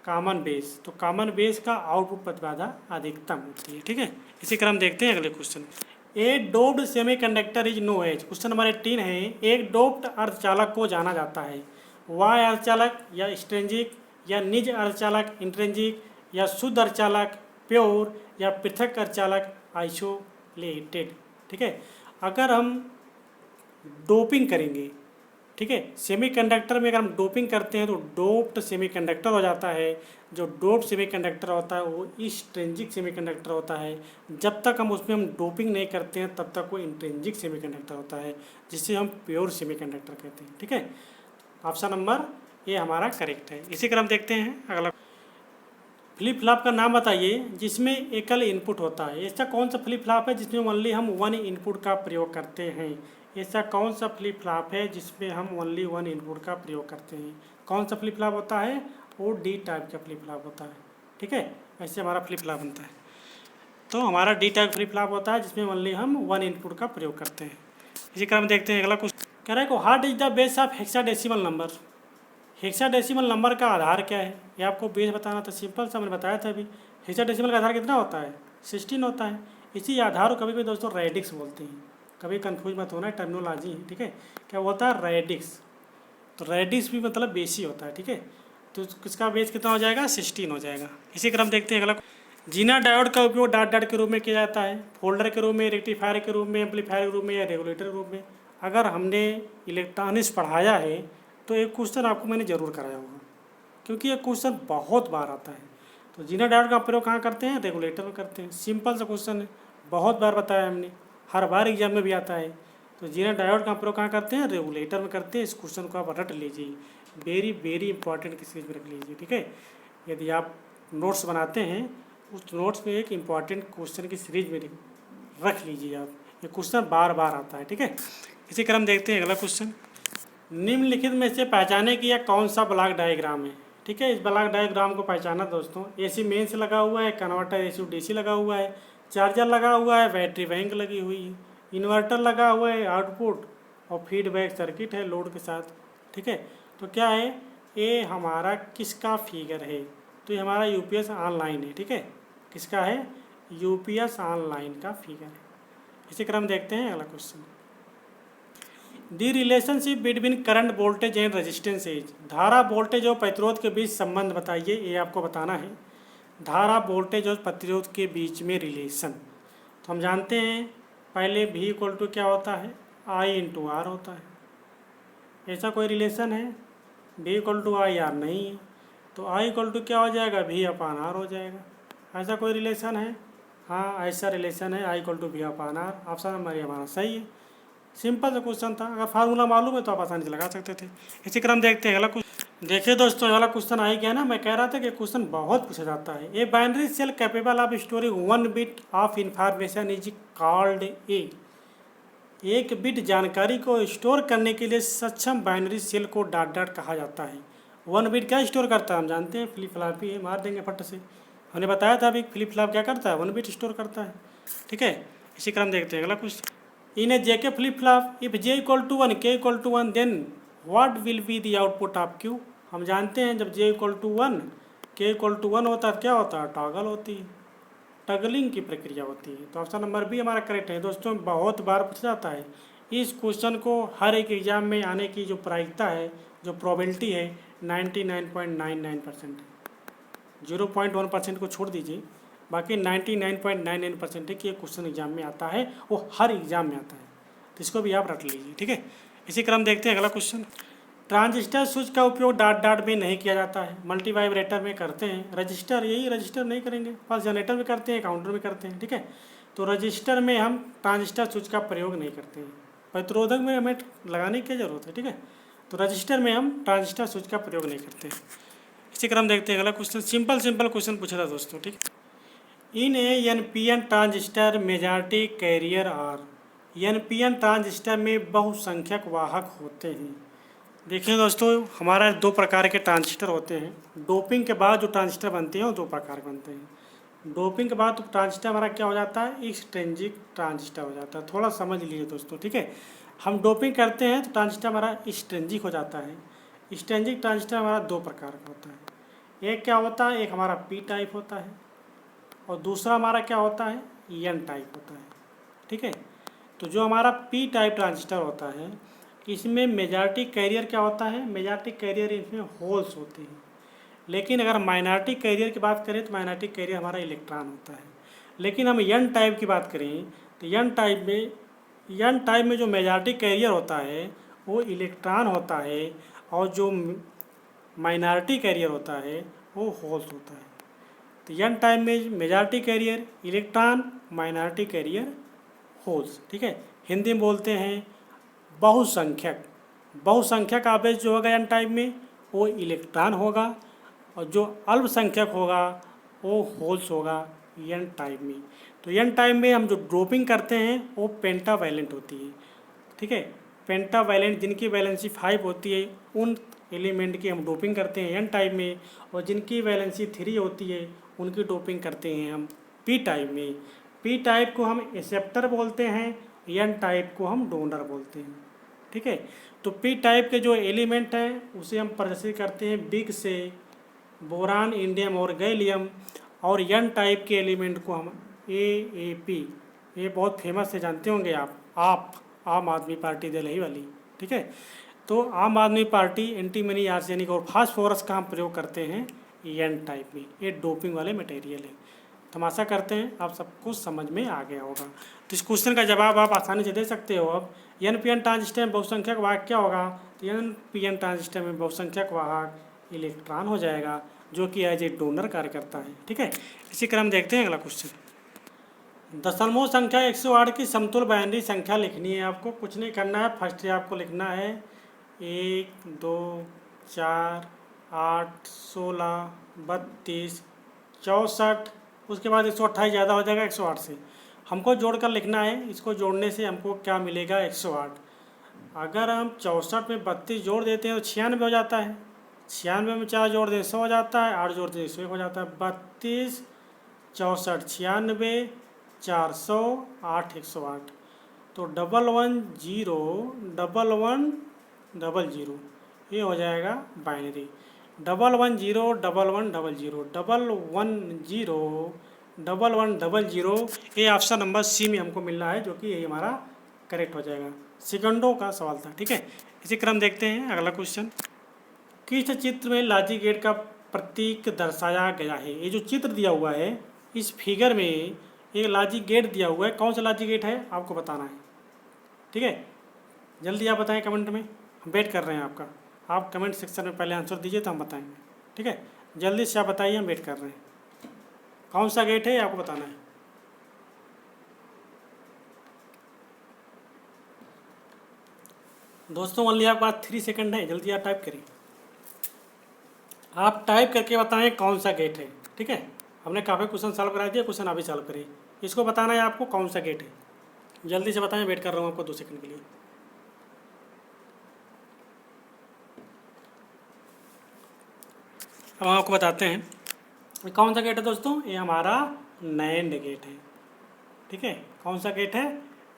Speaker 1: कॉमन बेस। तो कॉमन बेस का आउटपुट प्रतिबाधा अधिकतम होती है। ठीक है। इसी क्रम देखते हैं अगले question. A doped semiconductor is known as. Question number 18 है, एक डोप्ड अर्धचालक को जाना जाता है। वाय अर्धचालक या स्ट्रेंजिक या निज अर्धचालक इंट्रेंजिक या शुद्ध अर्धचालक प्योर या पृथक अर्धचालक आइसोलेटेड। ठीक है। अगर हम डोपिंग करेंगे, ठीक है, सेमीकंडक्टर में अगर हम डोपिंग करते हैं तो डोप्ड सेमीकंडक्टर हो जाता है। जो डोप्ड सेमीकंडक्टर होता है वो एक्सट्रिंसिक सेमीकंडक्टर होता है। जब तक हम उसमें डोपिंग नहीं करते हैं तब तक वो इंट्रिंसिक सेमीकंडक्टर होता है, जिससे हम प्योर सेमीकंडक्टर कहते हैं। ठीक है। ऑप्शन नंबर ए हमारा करेक्ट है। इसी क्रम देखते हैं अगला। फ्लिप फ्लॉप का नाम बताइए जिसमें एकल इनपुट होता है। ऐसा कौन सा फ्लिप फ्लॉप है जिसमें ओनली हम वन इनपुट का प्रयोग करते हैं। ऐसा कौन सा फ्लिप फ्लॉप है जिसमें हम ओनली वन इनपुट का प्रयोग करते हैं। कौन सा फ्लिप फ्लॉप होता है, वो डी टाइप का फ्लिप फ्लॉप होता है। ठीक है। ऐसे हमारा फ्लिप फ्लॉप बनता है। तो हमारा डी टाइप फ्लिप फ्लॉप होता है जिसमें ओनली हम वन इनपुट का प्रयोग करते हैं। इसी क्रम देखते हैं अगला कुछ। कह रहा है को what is the base of hexadecimal number. Hexadecimal number का आधार क्या है, ये आपको बेस बताना था। सिंपल सा मैंने बताया था अभी। हेक्साडेसिमल का आधार कितना होता है, 16 होता है। इसी आधार को कभी भी दोस्तों रेडिक्स बोलते हैं। कभी कंफ्यूज मत होना, टर्मिनोलॉजी है। ठीक है। क्या होता है, रेडिक्स। तो रेडिक्स भी मतलब बेस ही होता है। ठीक है। तो किसका बेस कितना हो जाएगा, 16 हो जाएगा। इसी क्रम देखते हैं अगला। जीना डायोड का उपयोग डॉट डॉट के रूप में किया जाता है, फोल्डर के रूप में, रेक्टिफायर के रूप में, एम्पलीफायर के रूप में या रेगुलेटर के रूप में। अगर हमने इलेक्ट्रॉनिक्स पढ़ाया है तो एक क्वेश्चन आपको मैंने ज़रूर कराया होगा, क्योंकि ये क्वेश्चन बहुत बार आता है। तो जीना डायोड का प्रयोग कहाँ करते हैं, रेगुलेटर में करते हैं। सिंपल सा क्वेश्चन है, बहुत बार बताया हमने, हर बार एग्जाम में भी आता है। तो जीना डायोड का प्रयोग कहाँ करते हैं, रेगुलेटर में करते हैं। इस क्वेश्चन को आप रट लीजिए, वेरी वेरी इंपॉर्टेंट किसी चीज़ में रख लीजिए। ठीक है। यदि आप नोट्स बनाते हैं उस नोट्स में एक इम्पॉर्टेंट क्वेश्चन की सीरीज में रख लीजिए आप, ये क्वेश्चन बार बार आता है। ठीक है। इसी क्रम देखते हैं अगला क्वेश्चन। निम्नलिखित में से पहचाने कि यह कौन सा ब्लॉक डायग्राम है। ठीक है। इस ब्लॉक डायग्राम को पहचाना दोस्तों। AC मेंस लगा हुआ है, कन्वर्टर AC DC लगा हुआ है, चार्जर लगा हुआ है, बैटरी बैंक लगी हुई है, इन्वर्टर लगा हुआ है, आउटपुट और फीडबैक सर्किट है लोड के साथ। ठीक है। तो क्या है, ये हमारा किसका फिगर है, तो ये हमारा UPS ऑनलाइन है। ठीक है। किसका है, UPS ऑनलाइन का फिगर है। इसी क्रम देखते हैं अगला question. The relationship between current voltage and resistance is. धारा वोल्टेज और प्रतिरोध के बीच संबंध बताइए, ये आपको बताना है। धारा वोल्टेज और प्रतिरोध के बीच में रिलेशन। तो हम जानते हैं पहले V इक्वल टू क्या होता है, I इंटू R होता है। ऐसा कोई रिलेशन है, V equal to I R नहीं है, तो I इक्वल टू क्या हो जाएगा, V अपान R हो जाएगा। ऐसा कोई रिलेशन है, हाँ ऐसा रिलेशन है, I equal to V upon R। Option number हमारा सही है। सिंपल सा क्वेश्चन था, अगर फार्मूला मालूम है तो आप आसानी से लगा सकते थे। इसी क्रम देखते हैं अगला क्वेश्चन। देखिए दोस्तों अगला क्वेश्चन आ गया ना, मैं कह रहा था कि क्वेश्चन बहुत पूछा जाता है। A binary cell capable of storing 1 bit of information is called a. एक बिट जानकारी को स्टोर करने के लिए सक्षम बाइनरी सेल को डॉट डॉट कहा जाता है। 1 बिट क्या स्टोर करता है हम जानते हैं, फ्लिप फ्लॉप ही है, मार देंगे फट से। हमने बताया था अभी फ्लिप फ्लॉप क्या करता है, 1 बिट स्टोर करता है। ठीक है, इसी क्रम देखते हैं अगला question. In a JK flip flop if J equal to 1 K equal to 1 then what will be the output of Q. हम जानते हैं जब जे equal to 1 K equal to 1 होता है क्या होता है, टॉगल होती है, टगलिंग की प्रक्रिया होती है। तो ऑप्शन नंबर बी हमारा करेक्ट है। दोस्तों बहुत बार पूछा जाता है इस क्वेश्चन को, हर एक एग्जाम में आने की जो प्रायिकता है, जो प्रोबेबिलिटी है 99.99% है। 0.1% को छोड़ दीजिए, बाकी 99.99% है कि ये क्वेश्चन एग्जाम में आता है, वो हर एग्जाम में आता है। तो इसको भी आप रट लीजिए। ठीक है, इसी क्रम देखते हैं अगला क्वेश्चन। ट्रांजिस्टर स्विच का उपयोग डॉट डॉट में नहीं किया जाता है, मल्टी वाइब्रेटर में करते हैं। रजिस्टर, यही रजिस्टर नहीं करेंगे, पल्स जनरेटर में करते हैं, काउंटर में करते हैं। ठीक है, तो रजिस्टर में हम ट्रांजिस्टर स्विच का प्रयोग नहीं करते हैं, प्रतिरोधक में हमें लगाने की जरूरत है। ठीक है, तो रजिस्टर में हम ट्रांजिस्टर स्विच का प्रयोग नहीं करते। इसी क्रम देखते हैं अगला क्वेश्चन। सिंपल क्वेश्चन पूछा था दोस्तों। ठीक, in a NPN transistor majority carrier are. NPN transistor में बहुसंख्यक वाहक होते हैं। देखिए दोस्तों, हमारा 2 प्रकार के ट्रांजिस्टर होते हैं। डोपिंग के बाद जो ट्रांजिस्टर बनते हैं वो 2 प्रकार के बनते हैं। डोपिंग के बाद तो ट्रांजिस्टर हमारा क्या हो जाता है, एक्सट्रिंसिक ट्रांजिस्टर हो जाता है। थोड़ा समझ लीजिए दोस्तों। ठीक है, हम डोपिंग करते हैं तो ट्रांजिस्टर हमारा एक्सट्रिंसिक हो जाता है। एक्सट्रिंसिक ट्रांजिस्टर हमारा 2 प्रकार का होता है। एक क्या होता है, एक हमारा पी टाइप होता है और दूसरा हमारा क्या होता है, एन टाइप होता है। ठीक है, तो जो हमारा पी टाइप ट्रांजिस्टर होता है इसमें मेजॉरिटी कैरियर क्या होता है, मेजॉरिटी कैरियर इसमें होल्स होते हैं। लेकिन अगर माइनॉरिटी कैरियर की बात करें तो माइनॉरिटी कैरियर हमारा इलेक्ट्रॉन होता है। लेकिन हम एन टाइप की बात करें तो एन टाइप में जो मेजॉरिटी कैरियर होता है वो इलेक्ट्रॉन होता है और जो माइनॉरिटी कैरियर होता है वो होल्स होता है। तो एन टाइप में majority carrier electron, minority carrier holes. ठीक है, हिंदी में बोलते हैं बहुसंख्यक आवेश जो होगा एन टाइप में वो इलेक्ट्रॉन होगा और जो अल्पसंख्यक होगा वो होल्स होगा एन टाइप में। तो एन टाइप में हम जो ड्रॉपिंग करते हैं वो पेंटावैलेंट होती है। ठीक है, पेंटावैलेंट जिनकी वैलेंसी 5 होती है उन एलिमेंट की हम डोपिंग करते हैं एन टाइप में, और जिनकी वैलेंसी 3 होती है उनकी डोपिंग करते हैं हम पी टाइप में। पी टाइप को हम एक्सेप्टर बोलते हैं, एन टाइप को हम डोनर बोलते हैं। ठीक है, तो पी टाइप के जो एलिमेंट हैं उसे हम प्रदर्शित करते हैं बिग से, बोरान, इंडियम और गैलियम, और एन टाइप के एलिमेंट को हम AAP, ये बहुत फेमस है, जानते होंगे आप आम आदमी पार्टी दिल्ली वाली। ठीक है, तो आम आदमी पार्टी एंटीमनी आर्सेनिक और फास्फोरस का हम प्रयोग करते हैं एन टाइप में। ये डोपिंग वाले मटेरियल है। तो आशा करते हैं आप सबको समझ में आ गया होगा। तो इस क्वेश्चन का जवाब आप आसानी से दे सकते हो। अब एनपीएन ट्रांजिस्टर में बहुसंख्यक वाहक क्या होगा, तो एनपीएन ट्रांजिस्टर में बहुसंख्यक वाहक इलेक्ट्रॉन हो जाएगा जो कि एज ए डोनर कार्य करता है। ठीक है, इसी क्रम देखते हैं अगला क्वेश्चन। दशमलव संख्या 108 की समतुल्य बाइनरी संख्या लिखनी है आपको। कुछ नहीं करना है, फर्स्ट आपको लिखना है 1 2 4 8 16 32 64, उसके बाद 128 ज़्यादा हो जाएगा 108 से। हमको जोड़कर लिखना है, इसको जोड़ने से हमको क्या मिलेगा 108। अगर हम 64 में 32 जोड़ देते हैं तो 96 हो जाता है। 96 में 4 जोड़ दें 100 हो जाता है, 8 जोड़ दें 101 हो जाता है। 32 64 96 400 8 108, तो 110 ये हो जाएगा बाइनरी। 110 ये ऑप्शन नंबर सी में हमको मिल रहा है, जो कि यही हमारा करेक्ट हो जाएगा। सेकंडों का सवाल था। ठीक है, इसी क्रम देखते हैं अगला क्वेश्चन। किस चित्र में लॉजिक गेट का प्रतीक दर्शाया गया है। ये जो चित्र दिया हुआ है इस फिगर में एक लॉजिक गेट दिया हुआ है, कौन सा लॉजिक गेट है आपको बताना है। ठीक है, जल्दी आप बताएं कमेंट में, हम वेट कर रहे हैं आपका। आप कमेंट सेक्शन में पहले आंसर दीजिए तो हम बताएंगे। ठीक है, जल्दी से आप बताइए, हम वेट कर रहे हैं। कौन सा गेट है आपको बताना है। दोस्तों ओनली आपके पास 3 सेकंड है, जल्दी आप टाइप करिए। आप टाइप करके बताएं कौन सा गेट है। ठीक है, हमने काफ़ी क्वेश्चन सॉल्व करा दिया, क्वेश्चन अभी सॉल्व करिए। इसको बताना है आपको कौन सा गेट है। जल्दी से बताएं, वेट कर रहा हूँ आपको 2 सेकंड के लिए। अब हम आपको बताते हैं ये कौन सा गेट है दोस्तों। ये हमारा नैंड गेट है, ठीक है। कौन सा गेट है?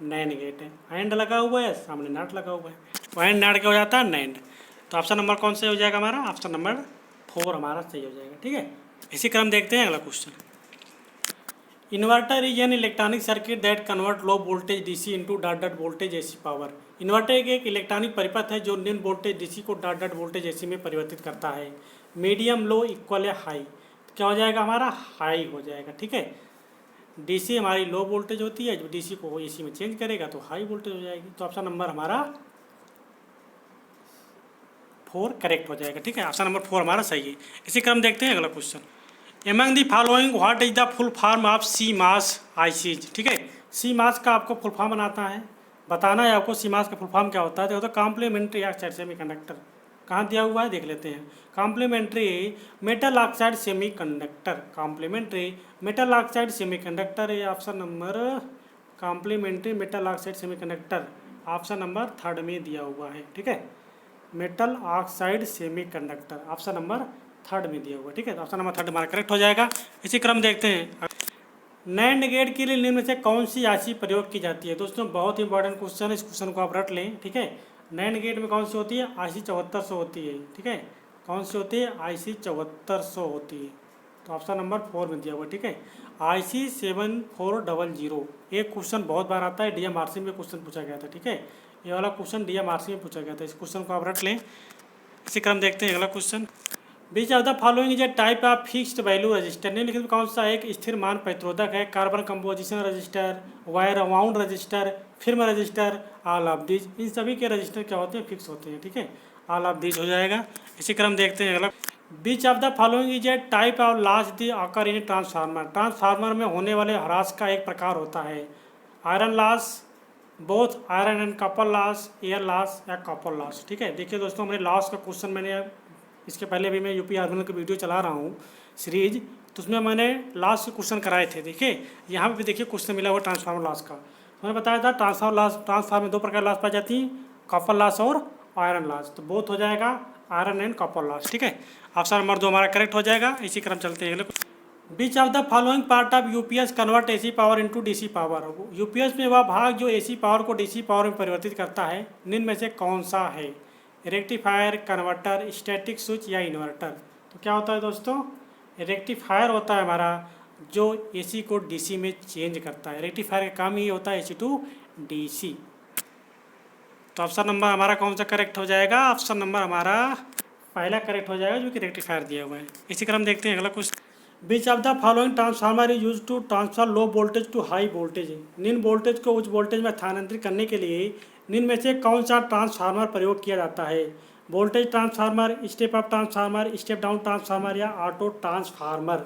Speaker 1: नैंड गेट है। एंड लगा हुआ है, सामने नाट लगा हुआ है, तो एंड नाट क्या हो जाता है? नैंड। तो ऑप्शन नंबर कौन सा हो जाएगा हमारा? ऑप्शन नंबर 4 हमारा सही हो जाएगा, ठीक है। इसी क्रम देखते हैं अगला question. Inverter is an electronic circuit that convert low voltage DC into dot dot voltage AC power. Inverter एक इलेक्ट्रॉनिक परिपथ है जो निम्न वोल्टेज डीसी को डॉट डॉट वोल्टेज एसी में परिवर्तित करता है। मीडियम, लो, इक्वल या हाई। तो क्या हो जाएगा हमारा? हाई हो जाएगा, ठीक है। डीसी हमारी लो वोल्टेज होती है, जो डीसी को एसी में चेंज करेगा तो हाई वोल्टेज हो जाएगी। तो ऑप्शन नंबर हमारा 4 करेक्ट हो जाएगा, ठीक है। ऑप्शन नंबर 4 हमारा सही है। इसी क्रम देखते हैं अगला question. Among the following what is the full form of C MOS ICs, ठीक है। सी मास का आपको फुल फॉर्म बताना है आपको। सी मास का फुल फॉर्म क्या होता है? तो कॉम्प्लीमेंट्री ऑक्साइड सेमीकंडक्टर। कहाँ दिया हुआ है देख लेते हैं। Complementary metal oxide semiconductor, complementary metal oxide semiconductor. ये option number complementary metal oxide semiconductor option number 3 में दिया हुआ है, ठीक है। Metal oxide semiconductor option number 3 में दिया हुआ, ठीक है। तो ऑप्शन नंबर 3 हमारा करेक्ट हो जाएगा। इसी क्रम देखते हैं। नैंड गेट के लिए निम्न में से कौन सी राशि प्रयोग की जाती है? दोस्तों बहुत इंपॉर्टेंट क्वेश्चन है, इस क्वेश्चन को आप रट लें, ठीक है। नैंड गेट में कौन सी होती है? IC 7400 होती है, ठीक है। कौन सी होती है? IC 7400 होती है। तो ऑप्शन नंबर 4 में दिया हुआ, ठीक है। IC 7400। एक क्वेश्चन बहुत बार आता है, DMRC में क्वेश्चन पूछा गया था, ठीक है। ये वाला क्वेश्चन DMRC में पूछा गया था, इस क्वेश्चन को आप रट लें। इसी क्रम देखते हैं अगला question. Which of the following is a type of fixed value resistor. निम्नलिखित में कौन सा एक स्थिर मान प्रतिरोधक है? Carbon composition resistor, wire wound resistor, film resistor, all of these. इन सभी के रजिस्टर क्या होते हैं? फिक्स होते हैं, ठीक है। ऑल ऑफ दीज हो जाएगा। इसी क्रम देखते हैं अगला। Which of the following is a type of loss the occur in transformer. Transformer में होने वाले ह्रास का एक प्रकार होता है iron loss, both iron and copper loss, air loss या कॉपर लॉस, ठीक है। देखिए दोस्तों, हमने लॉस का क्वेश्चन मैंने इसके पहले भी मैं यूपी आर्मी की वीडियो चला रहा हूँ सीरीज, तो उसमें मैंने लॉस के क्वेश्चन कराए थे। देखिए यहाँ पे भी देखिए क्वेश्चन मिला हुआ ट्रांसफार्मर लॉस का। मैंने बताया था ट्रांसफार्मर में 2 प्रकार लॉस पाई जाती हैं, कॉपर लॉस और आयरन लॉस। तो बोथ हो जाएगा आयरन एंड कॉपर लॉस, ठीक है। ऑप्शन नंबर 2 हमारा करेक्ट हो जाएगा। इसी क्रम चलते हैं। Which of the following part of UPS convert AC power into DC power. UPS में वह भाग जो एसी पावर को डीसी पावर में परिवर्तित करता है, निम्न में से कौन सा है? रेक्टिफायर, कन्वर्टर, स्टैटिक स्विच या इन्वर्टर। तो क्या होता है दोस्तों? रेक्टिफायर होता है हमारा जो एसी को डीसी में चेंज करता है। रेक्टिफायर का काम ही होता है AC टू DC। तो ऑप्शन नंबर हमारा कौन सा करेक्ट हो जाएगा? ऑप्शन नंबर हमारा पहला करेक्ट हो जाएगा, जो कि रेक्टिफायर दिया हुआ है। इसी क्रम देखते हैं अगला question. Which of the following transformer is use to transfer low voltage to high voltage. निम्न वोल्टेज को उच्च वोल्टेज में स्थानांतरित करने के लिए निम्न में से कौन सा ट्रांसफार्मर प्रयोग किया जाता है? Voltage transformer, step up transformer, step down transformer या ऑटो ट्रांसफार्मर।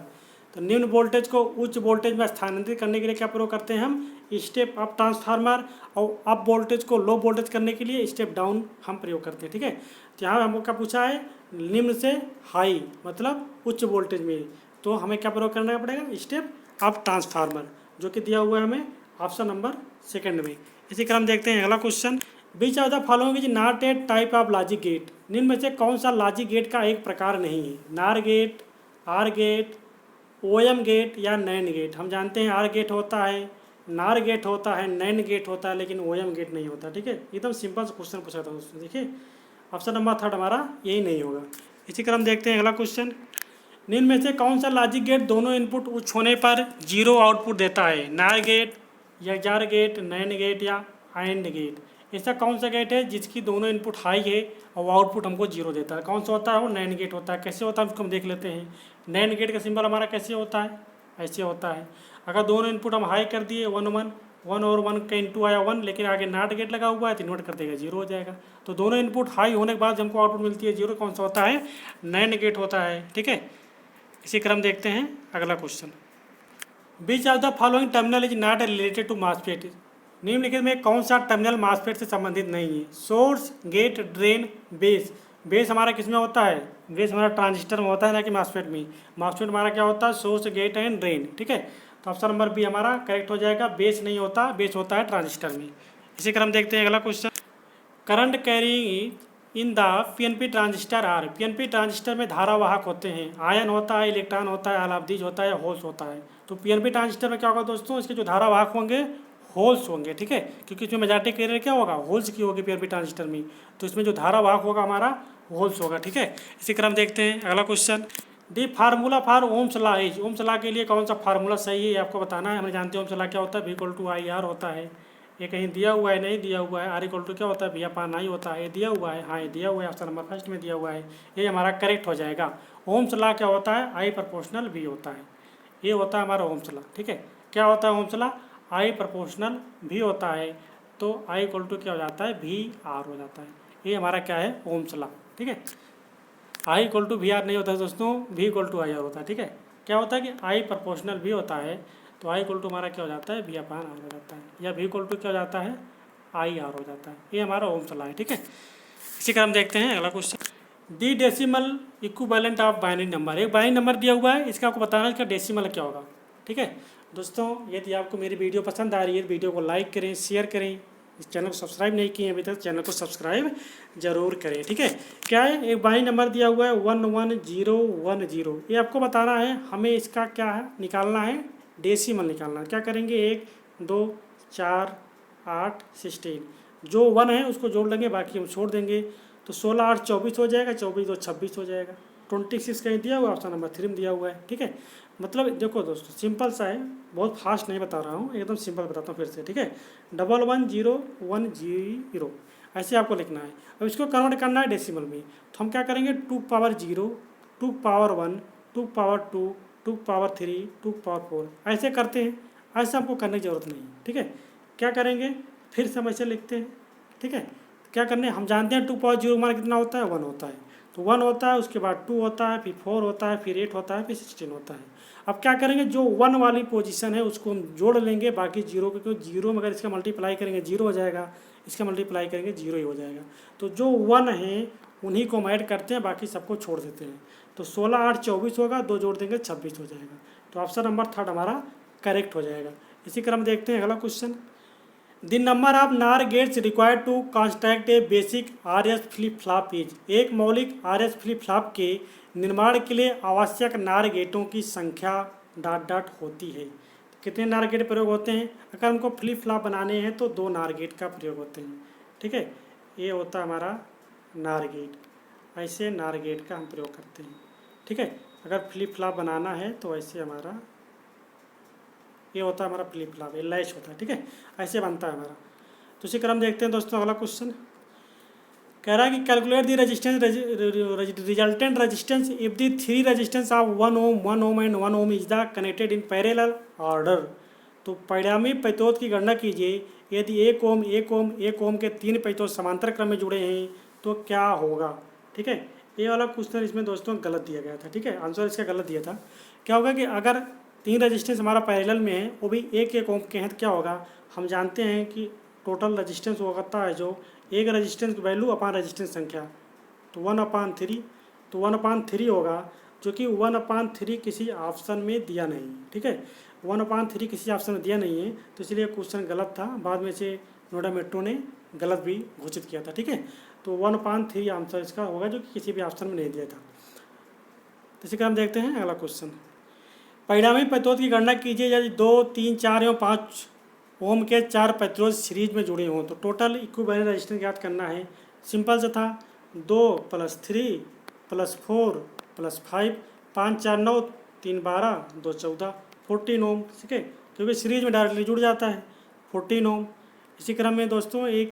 Speaker 1: तो निम्न वोल्टेज को उच्च वोल्टेज में स्थानांतरित करने के लिए क्या प्रयोग करते हैं हम? Step up transformer. और अप वोल्टेज को लो वोल्टेज करने के लिए स्टेप डाउन हम प्रयोग करते हैं, ठीक है। तो यहाँ हमको क्या पूछा है? निम्न से हाई मतलब उच्च वोल्टेज में, तो हमें क्या प्रयोग करना पड़ेगा? स्टेप अप ट्रांसफार्मर, जो कि दिया हुआ है हमें ऑप्शन नंबर 2 में। इसी क्रम देखते हैं अगला question. Which of the following is not a type of logic gate. निम्न में से कौन सा लॉजिक गेट का एक प्रकार नहीं है? NOR gate, OR gate, OM gate या नैंड गेट। हम जानते हैं आर गेट होता है, नार गेट होता है, नैंड गेट होता है, लेकिन OM गेट नहीं होता, ठीक है। एकदम सिंपल सा क्वेश्चन पूछा था उसमें। देखिए ऑप्शन नंबर 3 हमारा यही नहीं होगा। इसी क्रम देखते हैं अगला क्वेश्चन। निम्न में से कौन सा लॉजिक गेट दोनों इनपुट उच्च होने पर 0 आउटपुट देता है? नार गेट या जार गेट, नैंड गेट या AND गेट। ऐसा कौन सा गेट है जिसकी दोनों इनपुट हाई है और आउटपुट हमको 0 देता है? कौन सा होता है? वो नैंड गेट होता है। कैसे होता है उसको हम देख लेते हैं। नैंड गेट का सिंबल हमारा कैसे होता है? ऐसे होता है। अगर दोनों इनपुट हम हाई कर दिए 1 1 1 और 1 का इंटू आया 1, लेकिन आगे नॉट गेट लगा हुआ है तो इन्वर्ट कर देगा 0 हो जाएगा। तो दोनों इनपुट हाई होने के बाद हमको आउटपुट मिलती है 0, कौन सा होता है? नैंड गेट होता है, ठीक है। इसी क्रम देखते हैं अगला question. Which of the following terminal is not related to MOSFET. निम्नलिखित में कौन सा टर्मिनल मॉसफेट से संबंधित नहीं है? Source, gate, drain, base. Base हमारा किस में होता है? बेस हमारा ट्रांजिस्टर में होता है, ना कि मॉसफेट में। मॉसफेट हमारा क्या होता है? सोर्स, गेट एंड ड्रेन, ठीक है। तो ऑप्शन नंबर बी हमारा करेक्ट हो जाएगा। बेस नहीं होता, बेस होता है ट्रांजिस्टर में। इसी क्रम देखते हैं अगला question. Current carrying in the PNP transistor are. PNP transistor में धारावाहक होते हैं, आयन होता है, इलेक्ट्रॉन होता है, अलाब्दीज होता है, होल्स होता है। तो पीएनपी ट्रांजिस्टर में क्या होगा दोस्तों, इसके जो धारावाहक होंगे होल्स होंगे, ठीक है, क्योंकि इसमें मेजॉरिटी कैरियर क्या होगा, होल्स की होगी पीएनपी ट्रांजिस्टर में। तो इसमें जो धारावाहक होगा हमारा होल्स होगा, ठीक है। इसी क्रम देखते हैं अगला question. The formula for Ohm's law is. Ohm's law के लिए कौन सा फार्मूला सही है ये आपको बताना है। हम जानते हैं ओम्स लॉ क्या होता है, V=IR होता है। ये कहीं दिया हुआ है, नहीं दिया हुआ है। R क्या होता है, V/I होता है। ये दिया हुआ है, हाँ ये दिया हुआ है, ऑप्शन नंबर फर्स्ट में दिया हुआ है, ये हमारा करेक्ट हो जाएगा। ओम्स लॉ क्या होता है, I/V होता है। ये होता है हमारा ओम्स लॉ, ठीक है। क्या होता है ओम्स लॉ, I/V होता है। तो I क्या हो जाता है, VR हो जाता है। ये हमारा क्या है, ओम्स लॉ, ठीक है। I=VR नहीं होता है दोस्तों, V=IR होता है, ठीक है। क्या होता है कि I/V होता है, तो I हमारा क्या हो जाता है, V/R हो जाता है, या V क्या हो जाता है, IR हो जाता है। ये हमारा ओम्स लॉ है, ठीक है। इसी का हम देखते हैं अगला question. The decimal equivalent of binary number. एक बाइनरी नंबर दिया हुआ है, इसका आपको बताना है इसका डेसिमल क्या होगा, ठीक है। दोस्तों यदि आपको मेरी वीडियो पसंद आ रही है, वीडियो को लाइक करें, शेयर करें। इस चैनल को सब्सक्राइब नहीं किए अभी तक, चैनल को सब्सक्राइब जरूर करें, ठीक है। क्या है, एक बाइनरी नंबर दिया हुआ है 11010। ये आपको बताना है, हमें इसका क्या है, निकालना है, डेसिमल निकालना है। क्या करेंगे, 1 2 4 8 16, जो 1 है उसको जोड़ लेंगे, बाकी हम छोड़ देंगे। तो 16 8 24 हो जाएगा, 24 2 26 हो जाएगा। 26 कहीं दिया हुआ है, ऑप्शन नंबर 3 में दिया हुआ है, ठीक है। मतलब देखो दोस्तों सिंपल सा है, बहुत फास्ट नहीं बता रहा हूँ, एकदम सिंपल बताता हूँ फिर से, ठीक है। 11010 ऐसे आपको लिखना है। अब इसको कन्वर्ट करना है डेसिमल में, तो हम क्या करेंगे, 2^0, 2^1, 2^2, 2^3, 2^4 ऐसे करते हैं। ऐसे हमको करने की ज़रूरत नहीं, ठीक है। क्या करेंगे, फिर से हम ऐसे लिखते हैं, ठीक है। क्या करने, हम जानते हैं 2^0 हमारा कितना होता है, 1 होता है। तो 1 होता है, उसके बाद 2 होता है, फिर 4 होता है, फिर 8 होता है, फिर 16 होता है। अब क्या करेंगे, जो 1 वाली पोजीशन है उसको हम जोड़ लेंगे बाकी जीरो, क्योंकि जीरो में अगर इसका मल्टीप्लाई करेंगे 0 हो जाएगा, इसका मल्टीप्लाई करेंगे 0 ही हो जाएगा। तो जो 1 है उन्हीं को हम ऐड करते हैं, बाकी सबको छोड़ देते हैं। तो 16 8 24 होगा, 2 जोड़ देंगे 26 हो जाएगा। तो ऑप्शन नंबर 3 हमारा करेक्ट हो जाएगा। इसी क्रम देखते हैं अगला question. The number of NOR gates required to construct a basic RS flip flop is. एक मौलिक RS फ्लिप फ्लॉप के निर्माण के लिए आवश्यक नार गेटों की संख्या ... होती है। कितने नार गेट प्रयोग होते हैं, अगर हमको फ्लिप फ्लॉप बनाने हैं तो 2 नार गेट का प्रयोग होते हैं, ठीक है। ये होता है हमारा नार गेट, ऐसे नार गेट का हम प्रयोग करते हैं, ठीक है। अगर फ्लिप फ्लॉप बनाना है तो ऐसे हमारा ये होता है हमारा फ्लिप फ्लॉप, ये लैच होता है, ठीक है, ऐसे बनता है हमारा। तो इसी क्रम देखते हैं दोस्तों अगला क्वेश्चन। कह रहा है कि calculate the resistance resultant resistance if the 3 resistance of 1 ohm 1 ohm and 1 ohm is the connected in parallel order. तो परिणामी प्रतिरोध की गणना कीजिए, यदि 1 ओम 1 ओम 1 ओम के 3 प्रतिरोध समांतर क्रम में जुड़े हैं तो क्या होगा, ठीक है। ये वाला क्वेश्चन इसमें दोस्तों गलत दिया गया था, ठीक है, आंसर इसका गलत दिया था। क्या होगा कि अगर 3 रेजिस्टेंस हमारा पैरेलल में है, वो भी 1 ओम के हैं, तो क्या होगा, हम जानते हैं कि टोटल रेजिस्टेंस वो करता है जो एक रेजिस्टेंस की वैल्यू अपान रेजिस्टेंस संख्या, तो 1/3, तो 1/3 होगा, जो कि 1/3 किसी ऑप्शन में दिया नहीं, ठीक है। 1/3 किसी ऑप्शन में दिया नहीं है, तो इसलिए क्वेश्चन गलत था। बाद में से नोएडा मेट्रो ने गलत भी घोषित किया था, ठीक है। तो 1/3 आंसर इसका होगा, जो कि किसी भी ऑप्शन में नहीं दिया था। तो इसी का हम देखते हैं अगला क्वेश्चन। परिणामी प्रतिरोध की गणना कीजिए यदि 2 3 4 एवं 5 ओम के 4 प्रतिरोध सीरीज में जुड़े हों। तो टोटल इक्विवेलेंट रेजिस्टेंस ज्ञात करना है। सिंपल से था, 2 + 3 + 4 + 5, 5 4 9, 3 12, 2 14, 14 ओम, ठीक है, क्योंकि सीरीज में डायरेक्टली जुड़ जाता है 14 ओम। इसी क्रम में दोस्तों एक